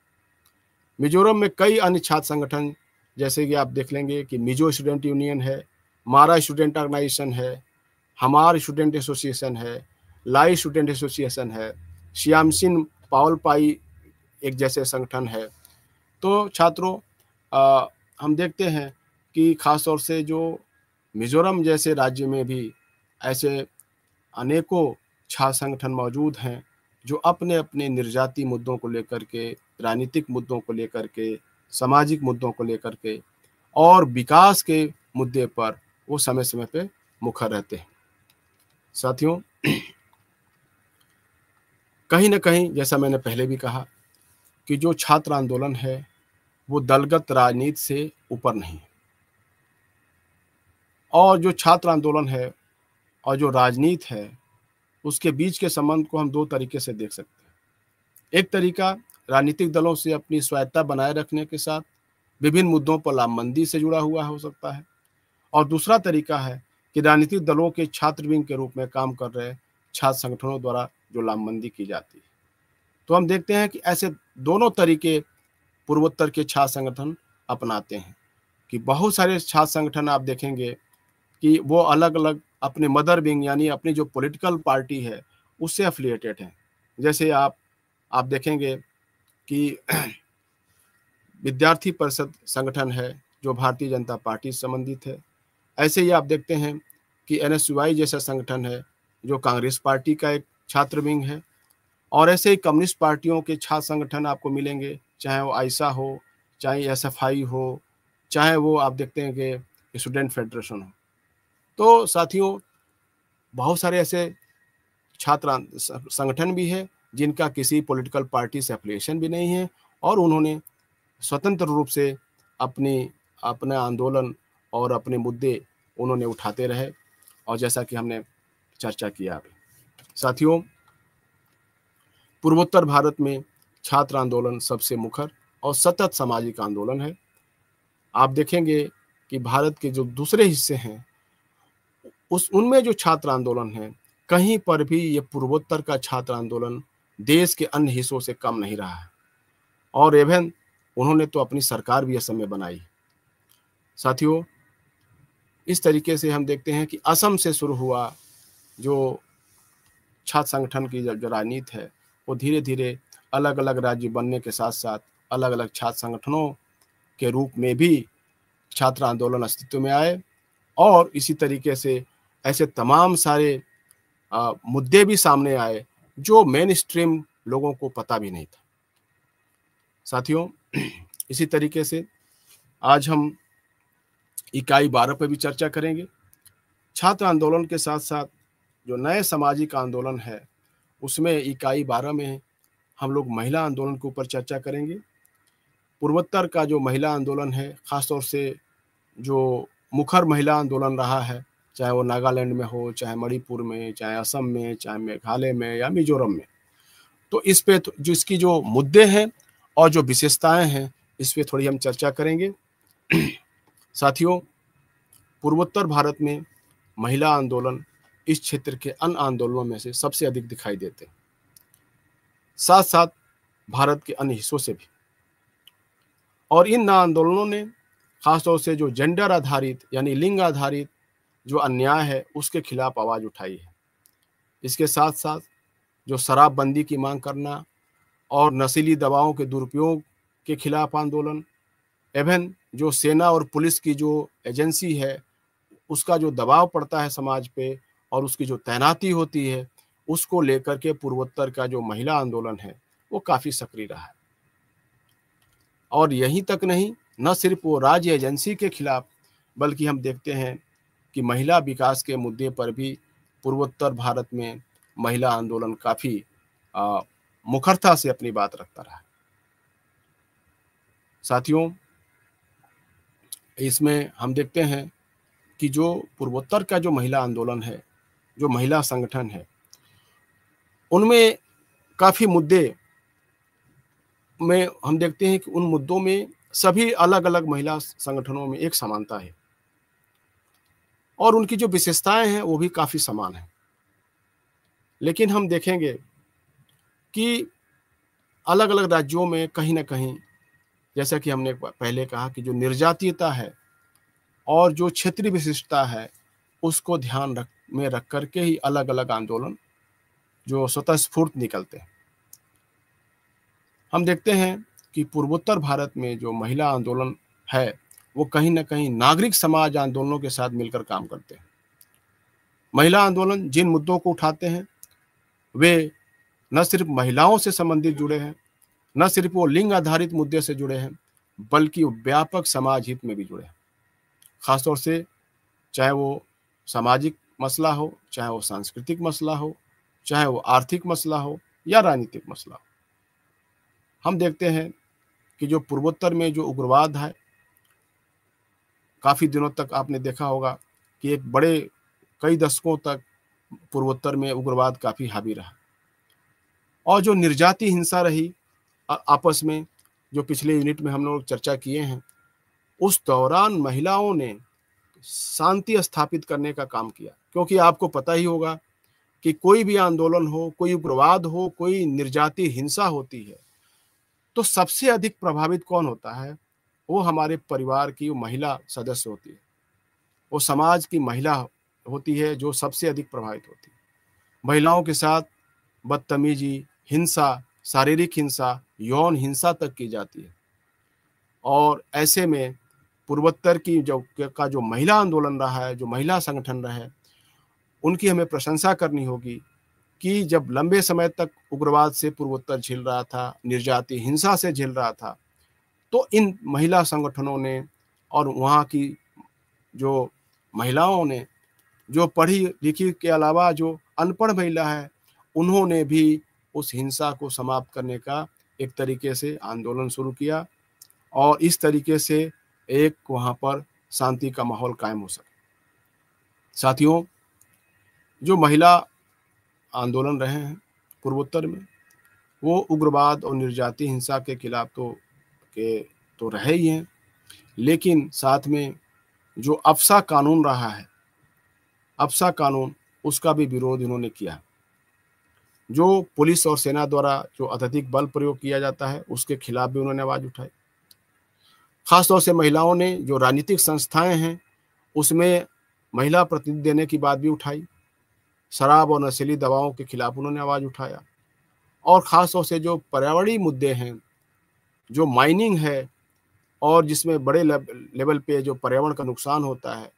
मिजोरम में कई अन्य छात्र संगठन, जैसे कि आप देख लेंगे कि मिजो स्टूडेंट यूनियन है, मारा स्टूडेंट ऑर्गेनाइजेशन है, हमार स्टूडेंट एसोसिएशन है, लाई स्टूडेंट एसोसिएशन है, श्यामसिन पावल पाई एक जैसे संगठन है। तो छात्रों, हम देखते हैं कि खासतौर से जो मिजोरम जैसे राज्य में भी ऐसे अनेकों छात्र संगठन मौजूद हैं जो अपने अपने निर्याती मुद्दों को लेकर के, राजनीतिक मुद्दों को लेकर के, सामाजिक मुद्दों को लेकर के और विकास के मुद्दे पर वो समय समय पे मुखर रहते हैं। साथियों, कहीं ना कहीं जैसा मैंने पहले भी कहा कि जो छात्र आंदोलन है वो दलगत राजनीति से ऊपर नहीं है और जो छात्र आंदोलन है और जो राजनीति है उसके बीच के संबंध को हम दो तरीके से देख सकते हैं। एक तरीका राजनीतिक दलों से अपनी स्वायत्ता बनाए रखने के साथ विभिन्न मुद्दों पर लामबंदी से जुड़ा हुआ हो सकता है और दूसरा तरीका है कि राजनीतिक दलों के छात्र विंग के रूप में काम कर रहे छात्र संगठनों द्वारा जो लामबंदी की जाती है। तो हम देखते हैं कि ऐसे दोनों तरीके पूर्वोत्तर के छात्र संगठन अपनाते हैं कि बहुत सारे छात्र संगठन आप देखेंगे कि वो अलग अलग अपने मदर विंग यानी अपनी जो पॉलिटिकल पार्टी है उससे एफिलिएटेड हैं। जैसे आप देखेंगे कि विद्यार्थी परिषद संगठन है जो भारतीय जनता पार्टी से संबंधित है। ऐसे ही आप देखते हैं कि एनएसयूआई जैसा संगठन है जो कांग्रेस पार्टी का एक छात्र विंग है और ऐसे ही कम्युनिस्ट पार्टियों के छात्र संगठन आपको मिलेंगे, चाहे वो आइसा हो, चाहे एसएफआई हो, चाहे वो आप देखते हैं कि स्टूडेंट फेडरेशन हो। तो साथियों, बहुत सारे ऐसे छात्र संगठन भी है जिनका किसी पॉलिटिकल पार्टी से एफिलिएशन भी नहीं है और उन्होंने स्वतंत्र रूप से अपना आंदोलन और अपने मुद्दे उन्होंने उठाते रहे और जैसा कि हमने चर्चा किया अभी। साथियों, पूर्वोत्तर भारत में छात्र आंदोलन सबसे मुखर और सतत सामाजिक आंदोलन है। आप देखेंगे कि भारत के जो दूसरे हिस्से हैं उनमें जो छात्र आंदोलन है, कहीं पर भी ये पूर्वोत्तर का छात्र आंदोलन देश के अन्य हिस्सों से कम नहीं रहा है और इवन उन्होंने तो अपनी सरकार भी असम में बनाई। साथियों, इस तरीके से हम देखते हैं कि असम से शुरू हुआ जो छात्र संगठन की जो राजनीति है वो धीरे धीरे अलग अलग राज्य बनने के साथ साथ अलग अलग छात्र संगठनों के रूप में भी छात्र आंदोलन अस्तित्व में आए। और इसी तरीके से ऐसे तमाम सारे मुद्दे भी सामने आए जो मेन स्ट्रीम लोगों को पता भी नहीं था। साथियों, इसी तरीके से आज हम इकाई 12 पर भी चर्चा करेंगे। छात्र आंदोलन के साथ साथ जो नए सामाजिक आंदोलन है उसमें इकाई 12 में हम लोग महिला आंदोलन के ऊपर चर्चा करेंगे। पूर्वोत्तर का जो महिला आंदोलन है, खासतौर से जो मुखर महिला आंदोलन रहा है, चाहे वो नागालैंड में हो, चाहे मणिपुर में, चाहे असम में, चाहे मेघालय में या मिजोरम में, तो इस पे जो इसकी जो मुद्दे हैं और जो विशेषताएं हैं इस पे थोड़ी हम चर्चा करेंगे। साथियों, पूर्वोत्तर भारत में महिला आंदोलन इस क्षेत्र के अन्य आंदोलनों में से सबसे अधिक दिखाई देते हैं, साथ साथ भारत के अन्य हिस्सों से भी। और इन आंदोलनों ने खासतौर से जो जेंडर आधारित यानी लिंग आधारित जो अन्याय है उसके खिलाफ आवाज उठाई है। इसके साथ साथ जो शराबबंदी की मांग करना और नशीली दवाओं के दुरुपयोग के खिलाफ आंदोलन, एवं जो सेना और पुलिस की जो एजेंसी है उसका जो दबाव पड़ता है समाज पे और उसकी जो तैनाती होती है उसको लेकर के पूर्वोत्तर का जो महिला आंदोलन है वो काफी सक्रिय रहा है। और यहीं तक नहीं, न सिर्फ वो राज्य एजेंसी के खिलाफ, बल्कि हम देखते हैं कि महिला विकास के मुद्दे पर भी पूर्वोत्तर भारत में महिला आंदोलन काफी मुखरता से अपनी बात रखता रहा। साथियों, इसमें हम देखते हैं कि जो पूर्वोत्तर का जो महिला आंदोलन है, जो महिला संगठन है, उनमें काफी मुद्दे में हम देखते हैं कि उन मुद्दों में सभी अलग अलग महिला संगठनों में एक समानता है और उनकी जो विशेषताएं हैं वो भी काफी समान है। लेकिन हम देखेंगे कि अलग अलग राज्यों में कहीं ना कहीं, जैसा कि हमने पहले कहा, कि जो निर्जातीयता है और जो क्षेत्रीय विशिष्टता है उसको ध्यान में रख करके ही अलग अलग आंदोलन जो स्वतःस्फूर्त निकलते हैं। हम देखते हैं कि पूर्वोत्तर भारत में जो महिला आंदोलन है वो कहीं ना कहीं नागरिक समाज आंदोलनों के साथ मिलकर काम करते हैं। महिला आंदोलन जिन मुद्दों को उठाते हैं वे न सिर्फ महिलाओं से संबंधित जुड़े हैं, न सिर्फ वो लिंग आधारित मुद्दे से जुड़े हैं, बल्कि वो व्यापक समाज हित में भी जुड़े हैं। खासतौर से चाहे वो सामाजिक मसला हो, चाहे वो सांस्कृतिक मसला हो, चाहे वो आर्थिक मसला हो या राजनीतिक मसला हो। हम देखते हैं कि जो पूर्वोत्तर में जो उग्रवाद है, काफी दिनों तक आपने देखा होगा कि एक बड़े कई दशकों तक पूर्वोत्तर में उग्रवाद काफी हावी रहा। और जो निर्जातीय हिंसा रही आपस में, जो पिछले यूनिट में हम लोग चर्चा किए हैं, उस दौरान महिलाओं ने शांति स्थापित करने का काम किया। क्योंकि आपको पता ही होगा कि कोई भी आंदोलन हो, कोई उग्रवाद हो, कोई निर्जातीय हिंसा होती है तो सबसे अधिक प्रभावित कौन होता है? वो हमारे परिवार की महिला सदस्य होती है, वो समाज की महिला होती है जो सबसे अधिक प्रभावित होती है। महिलाओं के साथ बदतमीजी, हिंसा, शारीरिक हिंसा, यौन हिंसा तक की जाती है। और ऐसे में पूर्वोत्तर की जो महिला आंदोलन रहा है, जो महिला संगठन रहे, उनकी हमें प्रशंसा करनी होगी कि जब लंबे समय तक उग्रवाद से पूर्वोत्तर झेल रहा था, निर्जातीय हिंसा से झेल रहा था, तो इन महिला संगठनों ने और वहाँ की जो महिलाओं ने, जो पढ़ी लिखी के अलावा जो अनपढ़ महिला है, उन्होंने भी उस हिंसा को समाप्त करने का एक तरीके से आंदोलन शुरू किया और इस तरीके से एक वहाँ पर शांति का माहौल कायम हो सके। साथियों, जो महिला आंदोलन रहे हैं पूर्वोत्तर में, वो उग्रवाद और निर्जातीय हिंसा के खिलाफ तो रहे ही हैं, लेकिन साथ में जो अफसा कानून रहा है, अफसा कानून, उसका भी विरोध इन्होंने किया। जो पुलिस और सेना द्वारा जो अत्यधिक बल प्रयोग किया जाता है उसके खिलाफ भी उन्होंने आवाज उठाई। खासतौर से महिलाओं ने जो राजनीतिक संस्थाएं हैं उसमें महिला प्रतिनिधि देने की बात भी उठाई। शराब और नशीली दवाओं के खिलाफ उन्होंने आवाज़ उठाया। और ख़ास तौर से जो पर्यावरणीय मुद्दे हैं, जो माइनिंग है और जिसमें बड़े लेवल पे जो पर्यावरण का नुकसान होता है,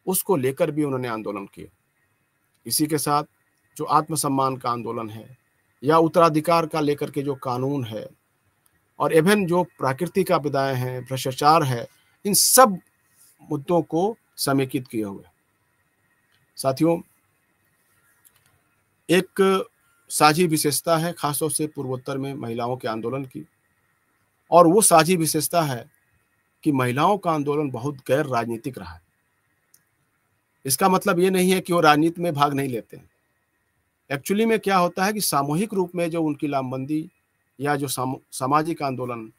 उसको लेकर भी उन्होंने आंदोलन किए। इसी के साथ जो आत्मसम्मान का आंदोलन है या उत्तराधिकार का लेकर के जो कानून है और इवन जो प्राकृतिक आपदाएँ हैं, भ्रष्टाचार है, इन सब मुद्दों को समेकित किए हुए। साथियों, एक साझी विशेषता है खासतौर से पूर्वोत्तर में महिलाओं के आंदोलन की, और वो साझी विशेषता है कि महिलाओं का आंदोलन बहुत गैर राजनीतिक रहा है। इसका मतलब ये नहीं है कि वो राजनीति में भाग नहीं लेते हैं। एक्चुअली में क्या होता है कि सामूहिक रूप में जो उनकी लामबंदी या जो सामाजिक आंदोलन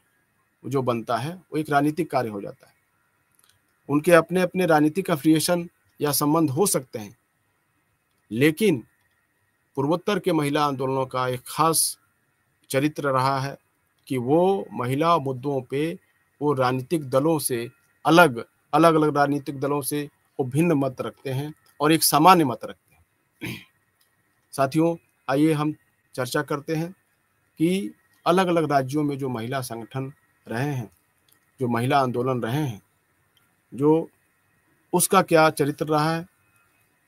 जो बनता है, वो एक राजनीतिक कार्य हो जाता है। उनके अपने अपने राजनीतिक अफिलिएशन या संबंध हो सकते हैं, लेकिन पूर्वोत्तर के महिला आंदोलनों का एक खास चरित्र रहा है कि वो महिला मुद्दों पे वो राजनीतिक दलों से अलग अलग राजनीतिक दलों से वो भिन्न मत रखते हैं और एक सामान्य मत रखते हैं। साथियों, आइए हम चर्चा करते हैं कि अलग अलग राज्यों में जो महिला संगठन रहे हैं, जो महिला आंदोलन रहे हैं, जो उसका क्या चरित्र रहा है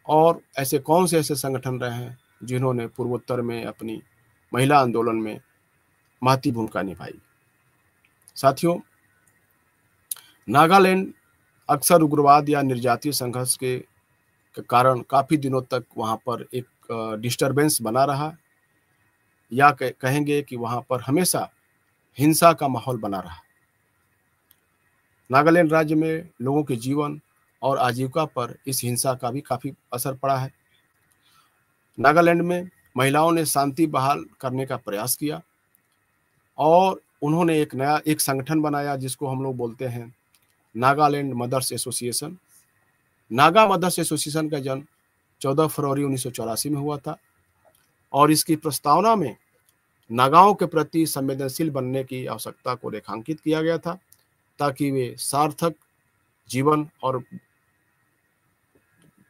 और ऐसे कौन से ऐसे संगठन रहे हैं जिन्होंने पूर्वोत्तर में अपनी महिला आंदोलन में महती भूमिका निभाई। साथियों, नागालैंड अक्सर उग्रवाद या निर्जातीय संघर्ष के कारण काफ़ी दिनों तक वहाँ पर एक डिस्टरबेंस बना रहा, या कहेंगे कि वहाँ पर हमेशा हिंसा का माहौल बना रहा। नागालैंड राज्य में लोगों के जीवन और आजीविका पर इस हिंसा का भी काफ़ी असर पड़ा है। नागालैंड में महिलाओं ने शांति बहाल करने का प्रयास किया और उन्होंने एक संगठन बनाया जिसको हम लोग बोलते हैं Nagaland mothers association. Naga mothers association का जन्म 14 फरवरी 1984 में हुआ था और इसकी प्रस्तावना में नागाओं के प्रति संवेदनशील बनने की आवश्यकता को रेखांकित किया गया था ताकि वे सार्थक जीवन और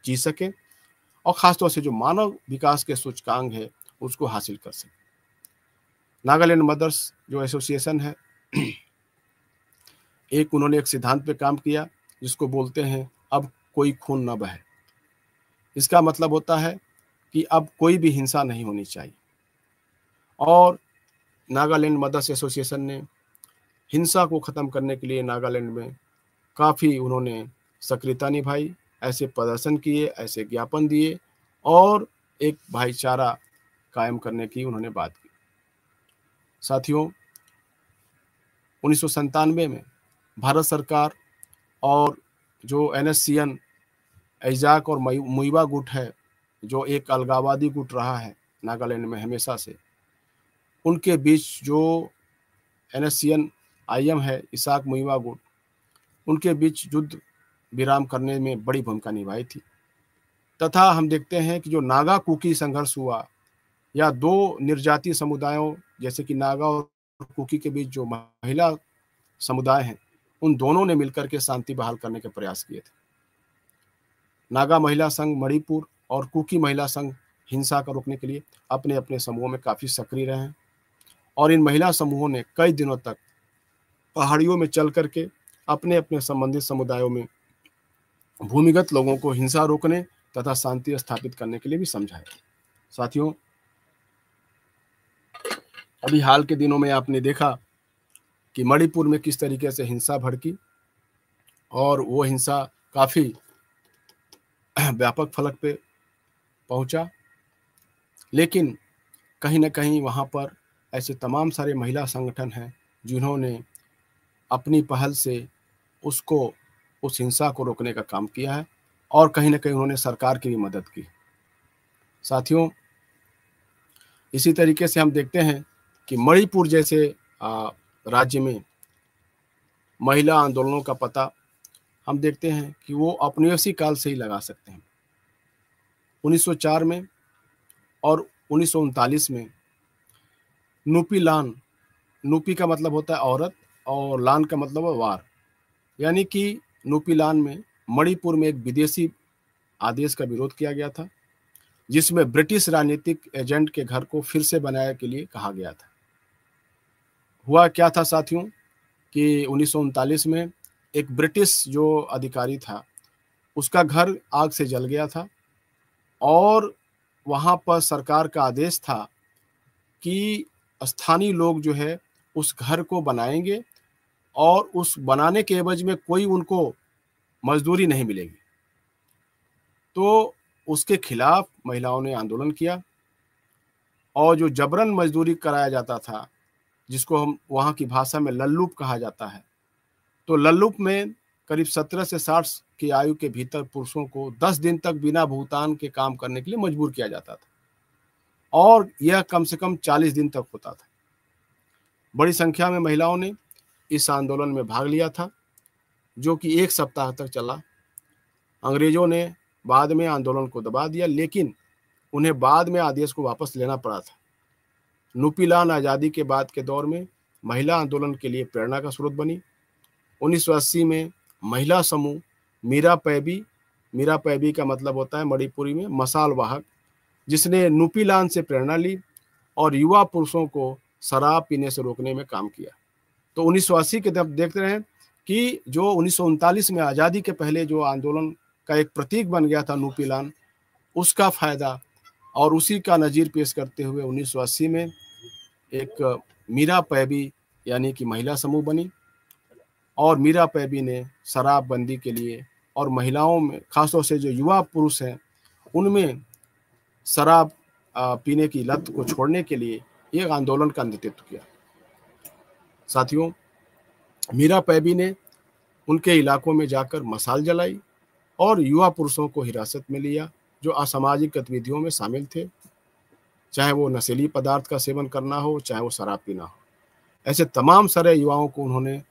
जी सकें और खासतौर से जो मानव विकास के सूचकांक है उसको हासिल कर सकें। नागालैंड मदर्स जो एसोसिएशन है, उन्होंने एक सिद्धांत पे काम किया जिसको बोलते हैं अब कोई खून न बहे। इसका मतलब होता है कि अब कोई भी हिंसा नहीं होनी चाहिए और नागालैंड मदर्स एसोसिएशन ने हिंसा को ख़त्म करने के लिए नागालैंड में काफ़ी उन्होंने सक्रियता निभाई, ऐसे प्रदर्शन किए, ऐसे ज्ञापन दिए और एक भाईचारा कायम करने की उन्होंने बात की। साथियों, 1997 में भारत सरकार और जो एनएससीएन ऐजाक और मुइवा गुट है, जो एक अलगाववादी गुट रहा है नागालैंड में हमेशा से, उनके बीच जो एनएससीएन आईएम है इसाक मुइवा गुट, उनके बीच युद्ध विराम करने में बड़ी भूमिका निभाई थी। तथा हम देखते हैं कि जो नागा कुकी संघर्ष हुआ या दो निर्जातीय समुदायों जैसे कि नागा और कुकी के बीच जो महिला समुदाय हैं, उन दोनों ने मिलकर के शांति बहाल करने के प्रयास किए थे। नागा महिला संघ मणिपुर और कुकी महिला संघ हिंसा को रोकने के लिए अपने अपने समूहों में काफ़ी सक्रिय रहे हैं और इन महिला समूहों ने कई दिनों तक पहाड़ियों में चल करके अपने अपने संबंधित समुदायों में भूमिगत लोगों को हिंसा रोकने तथा शांति स्थापित करने के लिए भी समझाया। साथियों, अभी हाल के दिनों में आपने देखा कि मणिपुर में किस तरीके से हिंसा भड़की और वो हिंसा काफ़ी व्यापक फलक पे पहुंचा, लेकिन कहीं ना कहीं वहाँ पर ऐसे तमाम सारे महिला संगठन हैं जिन्होंने अपनी पहल से उस हिंसा को रोकने का काम किया है और कहीं ना कहीं उन्होंने सरकार की भी मदद की। साथियों, इसी तरीके से हम देखते हैं कि मणिपुर जैसे राज्य में महिला आंदोलनों का पता हम देखते हैं कि वो औपनिवेशिक काल से ही लगा सकते हैं। 1904 में और 1939 में नूपी लान, नूपी का मतलब होता है औरत और लान का मतलब है वार, यानी कि नूपी लान में मणिपुर में एक विदेशी आदेश का विरोध किया गया था जिसमें ब्रिटिश राजनीतिक एजेंट के घर को फिर से बनाने के लिए कहा गया था। हुआ क्या था साथियों कि 1939 में एक ब्रिटिश जो अधिकारी था, उसका घर आग से जल गया था और वहाँ पर सरकार का आदेश था कि स्थानीय लोग जो है उस घर को बनाएंगे और उस बनाने के एवज में कोई उनको मजदूरी नहीं मिलेगी। तो उसके खिलाफ महिलाओं ने आंदोलन किया और जो जबरन मजदूरी कराया जाता था, जिसको हम वहाँ की भाषा में लल्लूप कहा जाता है, तो लल्लूप में करीब 17 से 60 की आयु के भीतर पुरुषों को 10 दिन तक बिना भुगतान के काम करने के लिए मजबूर किया जाता था और यह कम से कम 40 दिन तक होता था। बड़ी संख्या में महिलाओं ने इस आंदोलन में भाग लिया था, जो कि 1 सप्ताह तक चला। अंग्रेजों ने बाद में आंदोलन को दबा दिया, लेकिन उन्हें बाद में आदेश को वापस लेना पड़ा था। नुपीलान आज़ादी के बाद के दौर में महिला आंदोलन के लिए प्रेरणा का स्रोत बनी। 1980 में महिला समूह मीरा पैबी का मतलब होता है मणिपुरी में मसाल वाहक, जिसने नुपीलान से प्रेरणा ली और युवा पुरुषों को शराब पीने से रोकने में काम किया। तो 1980 के तब देखते हैं कि जो 1939 में आज़ादी के पहले जो आंदोलन का एक प्रतीक बन गया था नुपीलान, उसका फायदा और उसी का नज़ीर पेश करते हुए 1980 में एक मीरा पैबी यानी कि महिला समूह बनी और मीरा पैबी ने शराबबंदी के लिए और महिलाओं में खासतौर से जो युवा पुरुष हैं उनमें शराब पीने की लत को छोड़ने के लिए एक आंदोलन का नेतृत्व किया। साथियों, मीरा पैबी ने उनके इलाकों में जाकर मशाल जलाई और युवा पुरुषों को हिरासत में लिया जो असामाजिक गतिविधियों में शामिल थे, चाहे वो नशीली पदार्थ का सेवन करना हो, चाहे वो शराब पीना हो। ऐसे तमाम सारे युवाओं को उन्होंने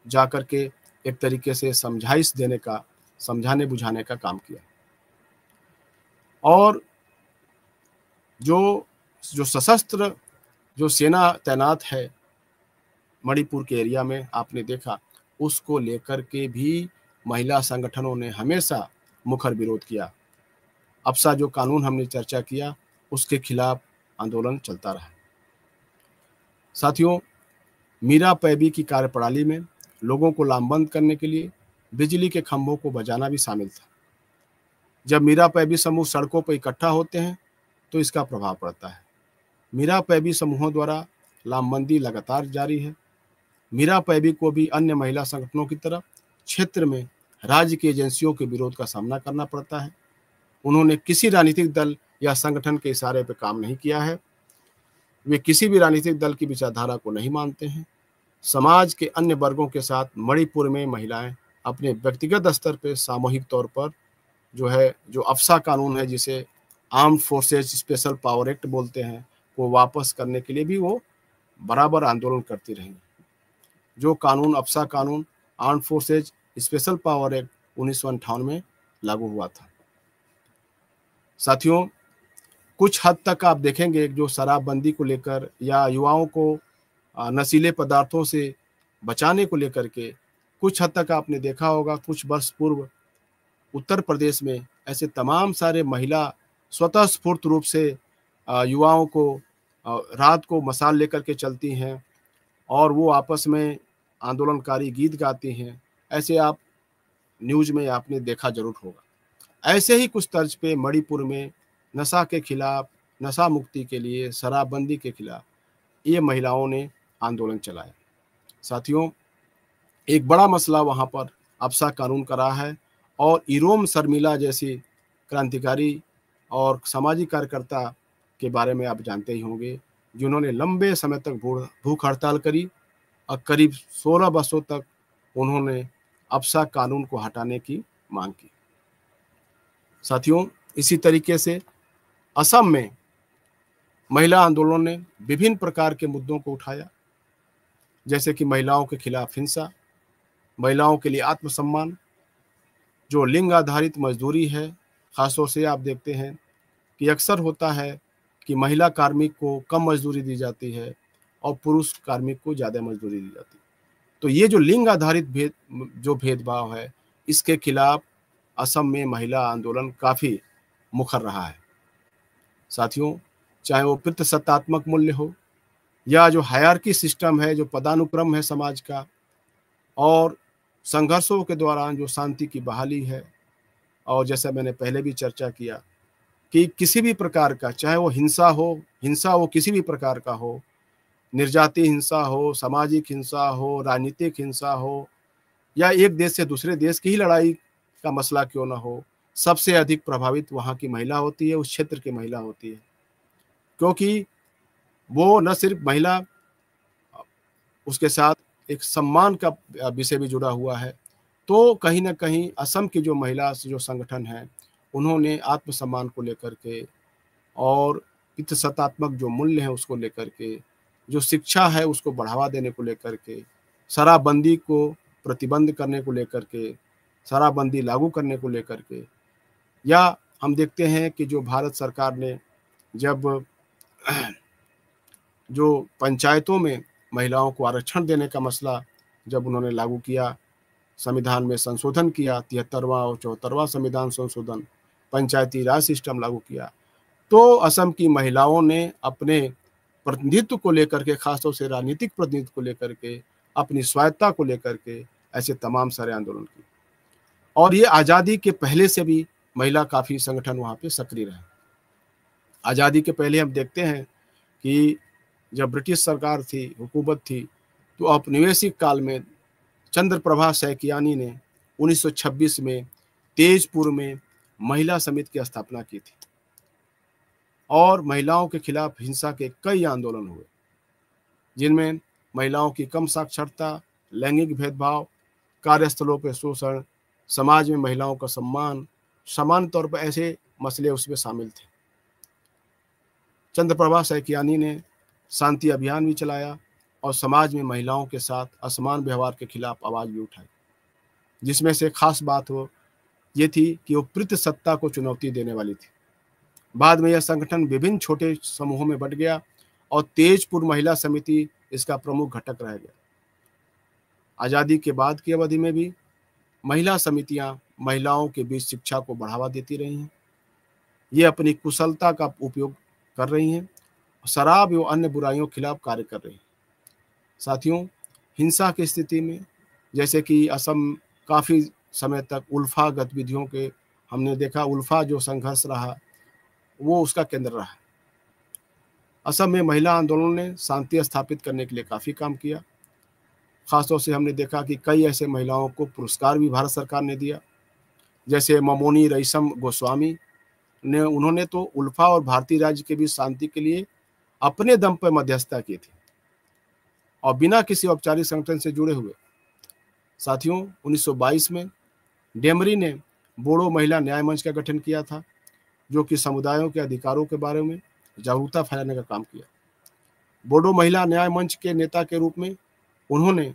जाकर के एक तरीके से समझाने बुझाने का काम किया। और जो सशस्त्र जो सेना तैनात है मणिपुर के एरिया में, आपने देखा, उसको लेकर के भी महिला संगठनों ने हमेशा मुखर विरोध किया। अप्सा जो कानून हमने चर्चा किया, उसके खिलाफ आंदोलन चलता रहा। साथियों, मीरा पैबी की कार्यप्रणाली में लोगों को लामबंद करने के लिए बिजली के खंभों को बजाना भी शामिल था। जब मीरा पैबी समूह सड़कों पर इकट्ठा होते हैं तो इसका प्रभाव पड़ता है। मीरा पैबी समूहों द्वारा लामबंदी लगातार जारी है। मीरा पैबी को भी अन्य महिला संगठनों की तरह क्षेत्र में राज्य की एजेंसियों के विरोध का सामना करना पड़ता है। उन्होंने किसी राजनीतिक दल या संगठन के इशारे पर काम नहीं किया है। वे किसी भी राजनीतिक दल की विचारधारा को नहीं मानते हैं। समाज के अन्य वर्गों के साथ मणिपुर में महिलाएं अपने व्यक्तिगत स्तर पर सामूहिक तौर पर जो अफसा कानून है, जिसे armed forces special power act बोलते हैं, को वापस करने के लिए भी वो बराबर आंदोलन करती रही। जो कानून अफसा कानून armed forces special power act 1958 में लागू हुआ था। साथियों, कुछ हद तक आप देखेंगे जो शराबबंदी को लेकर या युवाओं को नशीले पदार्थों से बचाने को लेकर के कुछ हद तक आपने देखा होगा, कुछ वर्ष पूर्व उत्तर प्रदेश में ऐसे तमाम सारे महिला स्वतः स्फूर्त रूप से युवाओं को रात को मशाल लेकर के चलती हैं और वो आपस में आंदोलनकारी गीत गाती हैं। ऐसे आप न्यूज़ में आपने देखा जरूर होगा। ऐसे ही कुछ तर्ज पे मणिपुर में नशा के खिलाफ, नशा मुक्ति के लिए, शराबबंदी के खिलाफ ये महिलाओं ने आंदोलन चलाया। साथियों, एक बड़ा मसला वहाँ पर अफसा कानून का रहा है और इरोम शर्मिला जैसी क्रांतिकारी और सामाजिक कार्यकर्ता के बारे में आप जानते ही होंगे, जिन्होंने लंबे समय तक भूख हड़ताल करी और करीब 16 वर्षों तक उन्होंने अफसा कानून को हटाने की मांग की। साथियों, इसी तरीके से असम में महिला आंदोलनों ने विभिन्न प्रकार के मुद्दों को उठाया, जैसे कि महिलाओं के खिलाफ हिंसा, महिलाओं के लिए आत्मसम्मान, जो लिंग आधारित मजदूरी है। खासतौर से आप देखते हैं कि अक्सर होता है कि महिला कार्मिक को कम मजदूरी दी जाती है और पुरुष कार्मिक को ज़्यादा मजदूरी दी जाती है। तो ये जो लिंग आधारित भेदभाव है, इसके खिलाफ असम में महिला आंदोलन काफ़ी मुखर रहा है। साथियों, चाहे वो पितृसत्तात्मक मूल्य हो या जो हायरार्की सिस्टम है, जो पदानुक्रम है समाज का, और संघर्षों के दौरान जो शांति की बहाली है, और जैसा मैंने पहले भी चर्चा किया कि किसी भी प्रकार का, चाहे वो हिंसा हो किसी भी प्रकार का हो, निर्जाति हिंसा हो, सामाजिक हिंसा हो, राजनीतिक हिंसा हो, या एक देश से दूसरे देश की ही लड़ाई का मसला क्यों ना हो, सबसे अधिक प्रभावित वहाँ की महिला होती है, उस क्षेत्र की महिला होती है। क्योंकि वो न सिर्फ महिला, उसके साथ एक सम्मान का विषय भी जुड़ा हुआ है। तो कहीं न कहीं असम की जो महिला जो संगठन है, उन्होंने आत्मसम्मान को लेकर के और पितृसत्तात्मक जो मूल्य हैं उसको लेकर के, जो शिक्षा है उसको बढ़ावा देने को लेकर के, शराबबंदी को प्रतिबंध करने को लेकर के, शराबबंदी लागू करने को लेकर के, या हम देखते हैं कि जो भारत सरकार ने जब जो पंचायतों में महिलाओं को आरक्षण देने का मसला जब उन्होंने लागू किया, संविधान में संशोधन किया, 73वां और 74वां संविधान संशोधन, पंचायती राज सिस्टम लागू किया, तो असम की महिलाओं ने अपने प्रतिनिधित्व को लेकर के, खासतौर से राजनीतिक प्रतिनिधित्व को लेकर के, अपनी स्वायत्ता को लेकर के ऐसे तमाम सारे आंदोलन किए। और ये आज़ादी के पहले से भी महिला काफ़ी संगठन वहाँ पे सक्रिय रहे। आज़ादी के पहले हम देखते हैं कि जब ब्रिटिश सरकार थी, हुकूमत थी, तो औपनिवेशिक काल में चंद्रप्रभा सैकियानी ने 1926 में तेजपुर में महिला समिति की स्थापना की थी, और महिलाओं के खिलाफ हिंसा के कई आंदोलन हुए, जिनमें महिलाओं की कम साक्षरता, लैंगिक भेदभाव, कार्यस्थलों पर शोषण, समाज में महिलाओं का सम्मान, समान तौर पर ऐसे मसले उसमें शामिल थे। चंद्रप्रभा सैकियानी ने शांति अभियान भी चलाया और समाज में महिलाओं के साथ असमान व्यवहार के खिलाफ आवाज भी उठाई, जिसमें से खास बात ये थी कि वो पितृसत्ता को चुनौती देने वाली थी। बाद में यह संगठन विभिन्न छोटे समूहों में बंट गया और तेजपुर महिला समिति इसका प्रमुख घटक रह गया। आज़ादी के बाद की अवधि में भी महिला समितियां महिलाओं के बीच शिक्षा को बढ़ावा देती रही हैं। ये अपनी कुशलता का उपयोग कर रही हैं, शराब एवं अन्य बुराइयों के खिलाफ कार्य कर रही हैं। साथियों, हिंसा की स्थिति में जैसे कि असम काफ़ी समय तक उल्फा गतिविधियों के, हमने देखा उल्फा जो संघर्ष रहा वो उसका केंद्र रहा। असम में महिला आंदोलन ने शांति स्थापित करने के लिए काफ़ी काम किया। खासतौर से हमने देखा कि कई ऐसे महिलाओं को पुरस्कार भी भारत सरकार ने दिया, जैसे ममोनी रईसम गोस्वामी ने, उन्होंने तो उल्फा और भारतीय राज्य के बीच शांति के लिए अपने दम पर मध्यस्थता की थी और बिना किसी औपचारिक संगठन से जुड़े हुए। साथियों, 1922 में डेमरी ने बोडो महिला न्याय मंच का गठन किया था, जो कि समुदायों के अधिकारों के बारे में जागरूकता फैलाने का काम किया। बोडो महिला न्याय मंच के नेता के रूप में उन्होंने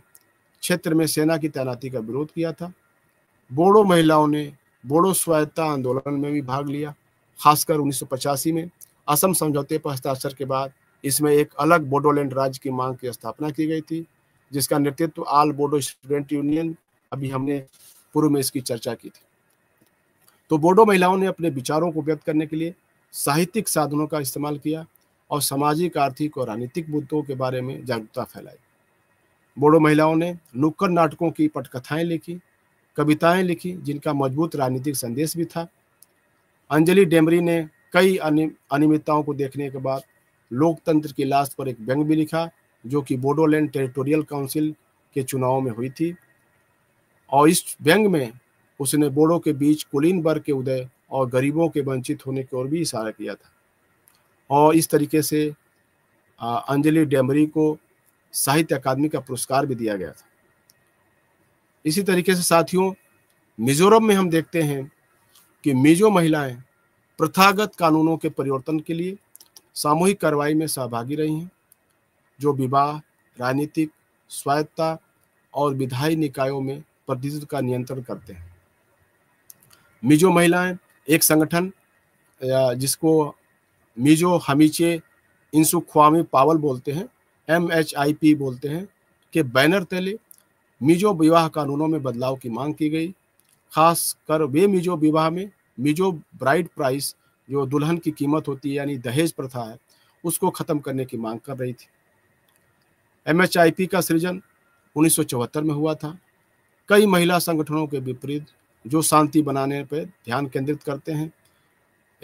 क्षेत्र में सेना की तैनाती का विरोध किया था। बोडो महिलाओं ने बोडो स्वायत्ता आंदोलन में भी भाग लिया, खासकर 1985 में असम समझौते पर हस्ताक्षर के बाद इसमें एक अलग बोडोलैंड राज्य की मांग की स्थापना की गई थी, जिसका नेतृत्व ऑल बोडो स्टूडेंट यूनियन, अभी हमने पूर्व में इसकी चर्चा की थी। तो बोडो महिलाओं ने अपने विचारों को व्यक्त करने के लिए साहित्यिक साधनों का इस्तेमाल किया और सामाजिक, आर्थिक और राजनीतिक मुद्दों के बारे में जागरूकता फैलाई। बोडो महिलाओं ने नुक्कड़ नाटकों की पटकथाएं लिखी, कविताएं लिखी, जिनका मजबूत राजनीतिक संदेश भी था। अंजलि डेमरी ने कई अनियमितताओं को देखने के बाद लोकतंत्र की लाश पर एक व्यंग भी लिखा, जो कि बोडोलैंड टेरिटोरियल काउंसिल के चुनाव में हुई थी, और इस व्यंग में उसने बोडो के बीच कुलीन वर्ग के उदय और गरीबों के वंचित होने की ओर भी इशारा किया था। और इस तरीके से अंजलि डेमरी को साहित्य अकादमी का पुरस्कार भी दिया गया था। इसी तरीके से साथियों, मिजोरम में हम देखते हैं कि मिजो महिलाएं प्रथागत कानूनों के परिवर्तन के लिए सामूहिक कार्रवाई में सहभागी रही हैं, जो विवाह, राजनीतिक स्वायत्ता और विधायी निकायों में प्रतिनिधित्व का नियंत्रण करते हैं। मिजो महिलाएं एक संगठन जिसको मिजो हमीचे इंसुख्वामी पावल बोलते हैं, MHIP बोलते हैं, के बैनर तले मिजो विवाह कानूनों में बदलाव की मांग की गई। खासकर वे मिजो विवाह में मिजो ब्राइड प्राइस जो दुल्हन की कीमत होती है यानी दहेज प्रथा है, उसको खत्म करने की मांग कर रही थी। एमएचआईपी का सृजन 1974 में हुआ था। कई महिला संगठनों के विपरीत जो शांति बनाने पर ध्यान केंद्रित करते हैं,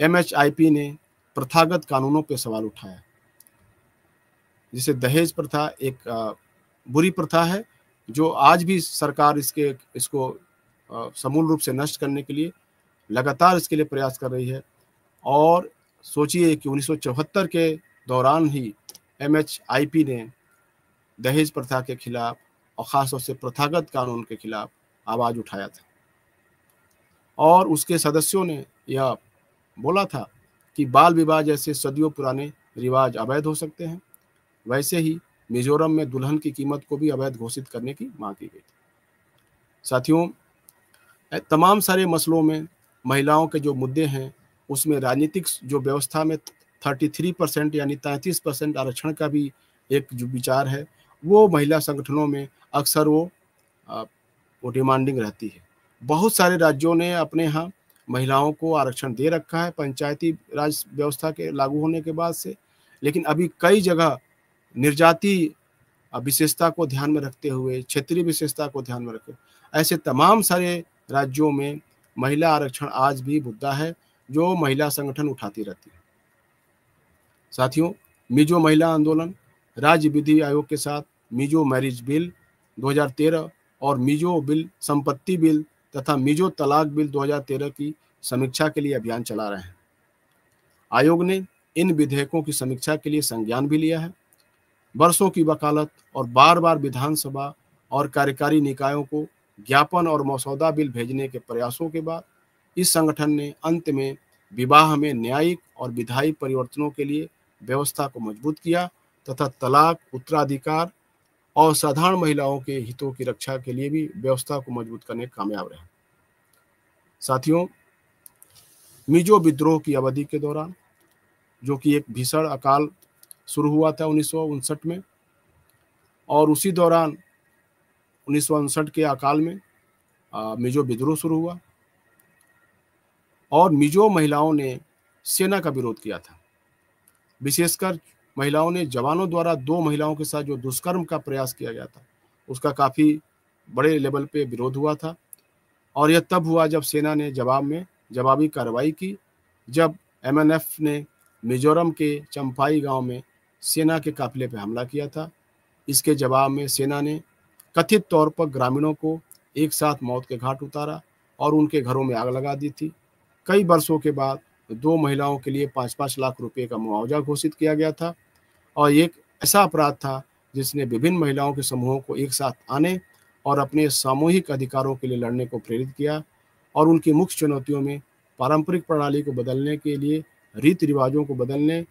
एमएचआईपी ने प्रथागत कानूनों पर सवाल उठाया। जिसे दहेज प्रथा एक बुरी प्रथा है, जो आज भी सरकार इसको समूल रूप से नष्ट करने के लिए लगातार इसके लिए प्रयास कर रही है। और सोचिए कि 1974 के दौरान ही एमएचआईपी ने दहेज प्रथा के खिलाफ और खासतौर से प्रथागत कानून के खिलाफ आवाज उठाया था। और उसके सदस्यों ने यह बोला था कि बाल विवाह जैसे सदियों पुराने रिवाज अवैध हो सकते हैं। वैसे ही मिजोरम में दुल्हन की कीमत को भी अवैध घोषित करने की मांग की गई थी। साथियों, तमाम सारे मसलों में महिलाओं के जो मुद्दे हैं, उसमें राजनीतिक जो व्यवस्था में 33% यानी 33% आरक्षण का भी एक जो विचार है, वो महिला संगठनों में अक्सर वो डिमांडिंग रहती है। बहुत सारे राज्यों ने अपने यहाँ महिलाओं को आरक्षण दे रखा है पंचायती राज व्यवस्था के लागू होने के बाद से, लेकिन अभी कई जगह निर्जाति विशेषता को ध्यान में रखते हुए, क्षेत्रीय विशेषता को ध्यान में रखते ऐसे तमाम सारे राज्यों में महिला आरक्षण आज भी मुद्दा है जो महिला संगठन उठाती रहती है। साथियों, मिजो महिला आंदोलन राज्य विधि आयोग के साथ मिजो मैरिज बिल 2013 और मिजो बिल संपत्ति बिल तथा मिजो तलाक बिल 2013 की समीक्षा के लिए अभियान चला रहे हैं। आयोग ने इन विधेयकों की समीक्षा के लिए संज्ञान भी लिया है। वर्षों की वकालत और बार बार विधानसभा और कार्यकारी निकायों को ज्ञापन और मसौदा बिल भेजने के प्रयासों के बाद इस संगठन ने अंत में विवाह में न्यायिक और विधायी परिवर्तनों के लिए व्यवस्था को मजबूत किया तथा तलाक, उत्तराधिकार और साधारण महिलाओं के हितों की रक्षा के लिए भी व्यवस्था को मजबूत करने कामयाब रहे। साथियों, मिजो विद्रोह की अवधि के दौरान, जो कि एक भीषण अकाल शुरू हुआ था 1959 में, और उसी दौरान 1959 के अकाल में मिजो विद्रोह शुरू हुआ और मिजो महिलाओं ने सेना का विरोध किया था। विशेषकर महिलाओं ने जवानों द्वारा 2 महिलाओं के साथ जो दुष्कर्म का प्रयास किया गया था, उसका काफ़ी बड़े लेवल पे विरोध हुआ था। और यह तब हुआ जब सेना ने जवाबी कार्रवाई की, जब एमएनएफ ने मिजोरम के चंपाई गांव में सेना के काफिले पर हमला किया था। इसके जवाब में सेना ने कथित तौर पर ग्रामीणों को एक साथ मौत के घाट उतारा और उनके घरों में आग लगा दी थी। कई वर्षों के बाद 2 महिलाओं के लिए 5-5 लाख रुपए का मुआवजा घोषित किया गया था और एक ऐसा अपराध था जिसने विभिन्न महिलाओं के समूहों को एक साथ आने और अपने सामूहिक अधिकारों के लिए लड़ने को प्रेरित किया। और उनकी मुख्य चुनौतियों में पारंपरिक प्रणाली को बदलने के लिए रीति रिवाजों को बदलने,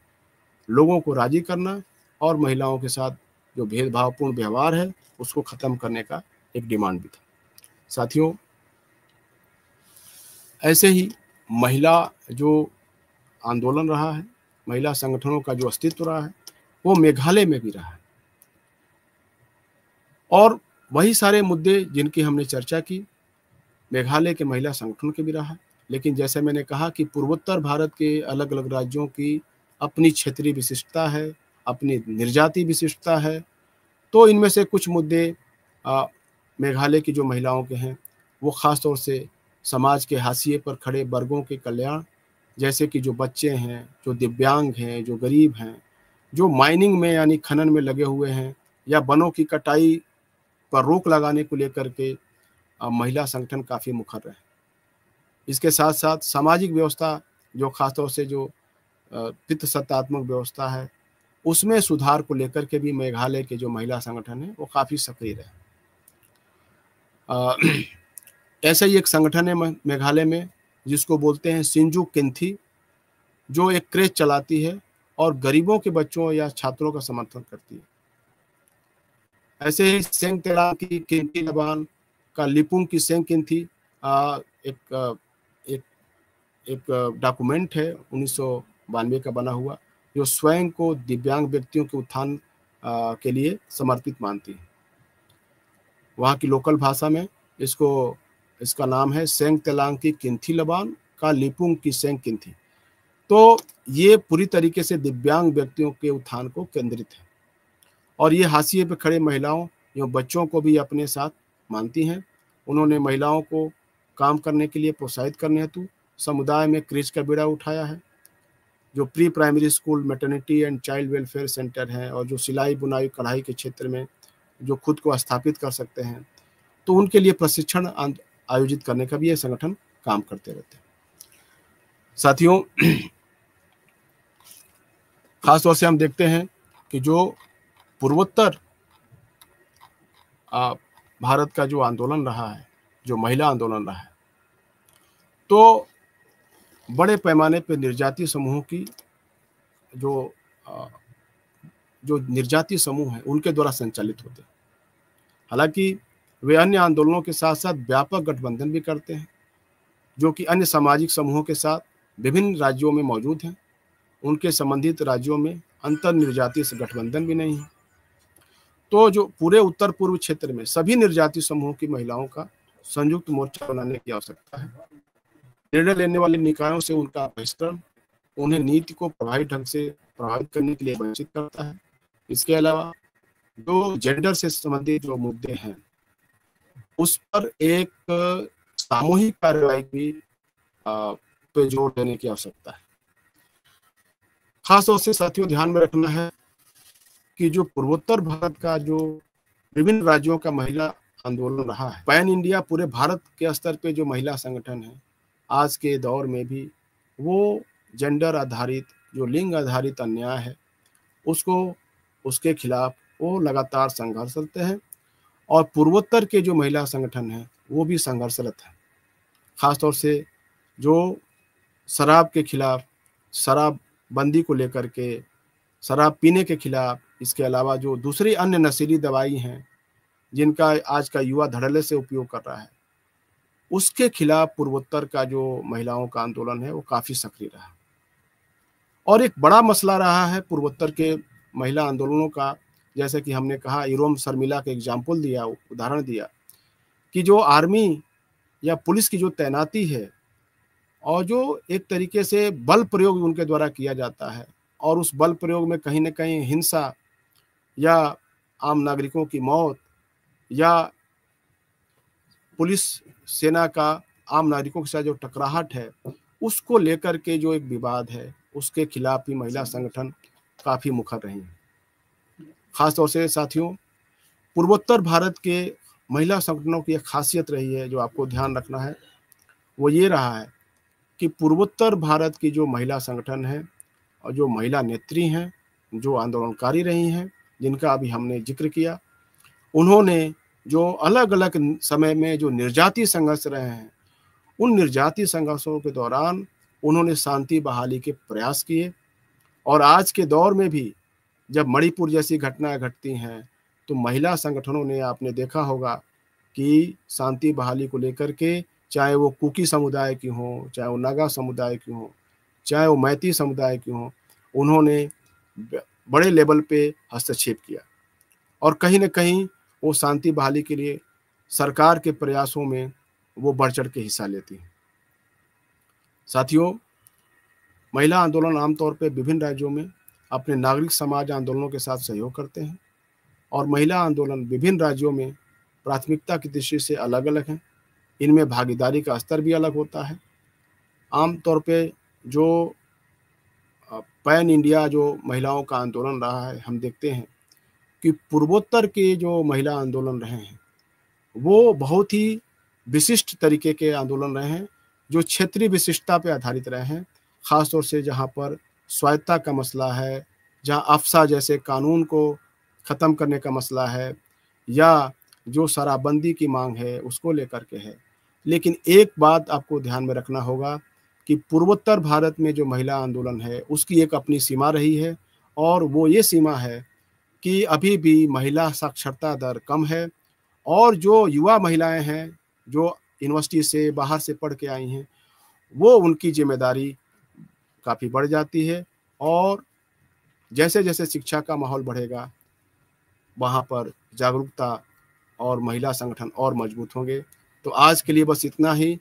लोगों को राजी करना और महिलाओं के साथ जो भेदभावपूर्ण व्यवहार है उसको खत्म करने का एक डिमांड भी था। साथियों, ऐसे ही महिला जो आंदोलन रहा है, महिला संगठनों का जो अस्तित्व रहा है, वो मेघालय में भी रहा है। और वही सारे मुद्दे जिनकी हमने चर्चा की, मेघालय के महिला संगठनों के भी रहा है। लेकिन जैसे मैंने कहा कि पूर्वोत्तर भारत के अलग अलग राज्यों की अपनी क्षेत्रीय विशिष्टता है, अपनी निर्जाति विशिष्टता है। तो इनमें से कुछ मुद्दे मेघालय की जो महिलाओं के हैं, वो ख़ास तौर से समाज के हाशिए पर खड़े वर्गों के कल्याण, जैसे कि जो बच्चे हैं, जो दिव्यांग हैं, जो गरीब हैं, जो माइनिंग में यानी खनन में लगे हुए हैं, या वनों की कटाई पर रोक लगाने को लेकर के महिला संगठन काफ़ी मुखर रहे। इसके साथ साथ सामाजिक व्यवस्था, जो खासतौर से जो पितृसत्तात्मक व्यवस्था है, उसमें सुधार को लेकर के भी मेघालय के जो महिला संगठन है वो काफ़ी सक्रिय रहे। ऐसा ही एक संगठन है मेघालय में जिसको बोलते हैं सिंजू किन्थी, जो एक क्रेज चलाती है और गरीबों के बच्चों या छात्रों का समर्थन करती है। ऐसे ही सेंग तेलांग की किन्थी लबान का लिपुंग की सेंग किन्थी एक डॉक्यूमेंट है 1992 का बना हुआ, जो स्वयं को दिव्यांग व्यक्तियों के उत्थान के लिए समर्पित मानती है। वहाँ की लोकल भाषा में इसका नाम है सेंग तेलांग की किन्थी लबान का लिपुंग की सेंग किन्थी। तो ये पूरी तरीके से दिव्यांग व्यक्तियों के उत्थान को केंद्रित है और ये हाशिए पे खड़े महिलाओं एवं बच्चों को भी अपने साथ मानती हैं। उन्होंने महिलाओं को काम करने के लिए प्रोत्साहित करने हेतु समुदाय में क्रेज का बीड़ा उठाया है। जो pre primary school, maternity and child welfare centre हैं और जो सिलाई बुनाई कढ़ाई के क्षेत्र में जो खुद को स्थापित कर सकते हैं, तो उनके लिए प्रशिक्षण आयोजित करने का भी ये संगठन काम करते रहते हैं। साथियों, खासतौर से हम देखते हैं कि जो पूर्वोत्तर भारत का जो आंदोलन रहा है, जो महिला आंदोलन रहा है, तो बड़े पैमाने पर निर्याती समूहों की जो निर्याती समूह हैं उनके द्वारा संचालित होते हैं। हालांकि वे अन्य आंदोलनों के साथ साथ व्यापक गठबंधन भी करते हैं, जो कि अन्य सामाजिक समूहों के साथ विभिन्न राज्यों में मौजूद हैं। उनके संबंधित राज्यों में अंतर निर्जातीय गठबंधन भी नहीं है। तो जो पूरे उत्तर पूर्व क्षेत्र में सभी निर्याती समूहों की महिलाओं का संयुक्त मोर्चा बनाने की आवश्यकता है। निर्णय लेने वाले निकायों से उनका बहिष्करण उन्हें नीति को प्रभावी ढंग से प्रभावित करने के लिए वंचित करता है। इसके अलावा जो जेंडर से संबंधित जो मुद्दे हैं उस पर एक सामूहिक कार्रवाई भी पे जोर देने की आवश्यकता है। खासतौर से साथियों ध्यान में रखना है कि जो पूर्वोत्तर भारत का जो विभिन्न राज्यों का महिला आंदोलन रहा है, पैन इंडिया पूरे भारत के स्तर पे जो महिला संगठन है आज के दौर में भी वो जेंडर आधारित जो लिंग आधारित अन्याय है उसके खिलाफ वो लगातार संघर्ष करते हैं और पूर्वोत्तर के जो महिला संगठन हैं वो भी संघर्षरत हैं। खासतौर से जो शराब के खिलाफ, शराबबंदी को लेकर के, शराब पीने के खिलाफ, इसके अलावा जो दूसरी अन्य नशीली दवाई हैं जिनका आज का युवा धड़ल्ले से उपयोग कर रहा है, उसके खिलाफ पूर्वोत्तर का जो महिलाओं का आंदोलन है वो काफ़ी सक्रिय रहा। और एक बड़ा मसला रहा है पूर्वोत्तर के महिला आंदोलनों का, जैसे कि हमने कहा, इरोम शर्मिला का एग्जाम्पल दिया, उदाहरण दिया कि जो आर्मी या पुलिस की जो तैनाती है और जो एक तरीके से बल प्रयोग उनके द्वारा किया जाता है और उस बल प्रयोग में कहीं न कहीं हिंसा या आम नागरिकों की मौत या पुलिस सेना का आम नागरिकों के साथ जो टकराहट है उसको लेकर के जो एक विवाद है उसके खिलाफ भी महिला संगठन काफ़ी मुखर रही हैं। खासतौर से साथियों पूर्वोत्तर भारत के महिला संगठनों की एक खासियत रही है जो आपको ध्यान रखना है, वो ये रहा है कि पूर्वोत्तर भारत की जो महिला संगठन है और जो महिला नेत्री हैं, जो आंदोलनकारी रही हैं, जिनका अभी हमने जिक्र किया, उन्होंने जो अलग अलग समय में जो निर्जातीय संघर्ष रहे हैं उन निर्जातीय संघर्षों के दौरान उन्होंने शांति बहाली के प्रयास किए और आज के दौर में भी जब मणिपुर जैसी घटनाएं घटती हैं तो महिला संगठनों ने, आपने देखा होगा कि शांति बहाली को लेकर के, चाहे वो कुकी समुदाय की हो, चाहे वो नागा समुदाय की हो, चाहे वो मैती समुदाय की हो, उन्होंने बड़े लेवल पे हस्तक्षेप किया और कहीं न कहीं वो शांति बहाली के लिए सरकार के प्रयासों में वो बढ़ चढ़ के हिस्सा लेती हैं। साथियों, महिला आंदोलन आमतौर पे विभिन्न राज्यों में अपने नागरिक समाज आंदोलनों के साथ सहयोग करते हैं और महिला आंदोलन विभिन्न राज्यों में प्राथमिकता की दृष्टि से अलग अलग हैं। इनमें भागीदारी का स्तर भी अलग होता है। आमतौर पे जो पैन इंडिया जो महिलाओं का आंदोलन रहा है, हम देखते हैं कि पूर्वोत्तर के जो महिला आंदोलन रहे हैं वो बहुत ही विशिष्ट तरीके के आंदोलन रहे हैं, जो क्षेत्रीय विशिष्टता पे आधारित रहे हैं। ख़ासतौर से जहाँ पर स्वायत्तता का मसला है, जहाँ अफ़सा जैसे कानून को ख़त्म करने का मसला है या जो शराबबंदी की मांग है उसको लेकर के है। लेकिन एक बात आपको ध्यान में रखना होगा कि पूर्वोत्तर भारत में जो महिला आंदोलन है उसकी एक अपनी सीमा रही है और वो ये सीमा है कि अभी भी महिला साक्षरता दर कम है और जो युवा महिलाएं हैं जो यूनिवर्सिटी से बाहर से पढ़ के आई हैं वो उनकी जिम्मेदारी काफ़ी बढ़ जाती है और जैसे जैसे शिक्षा का माहौल बढ़ेगा वहाँ पर जागरूकता और महिला संगठन और मजबूत होंगे। तो आज के लिए बस इतना ही।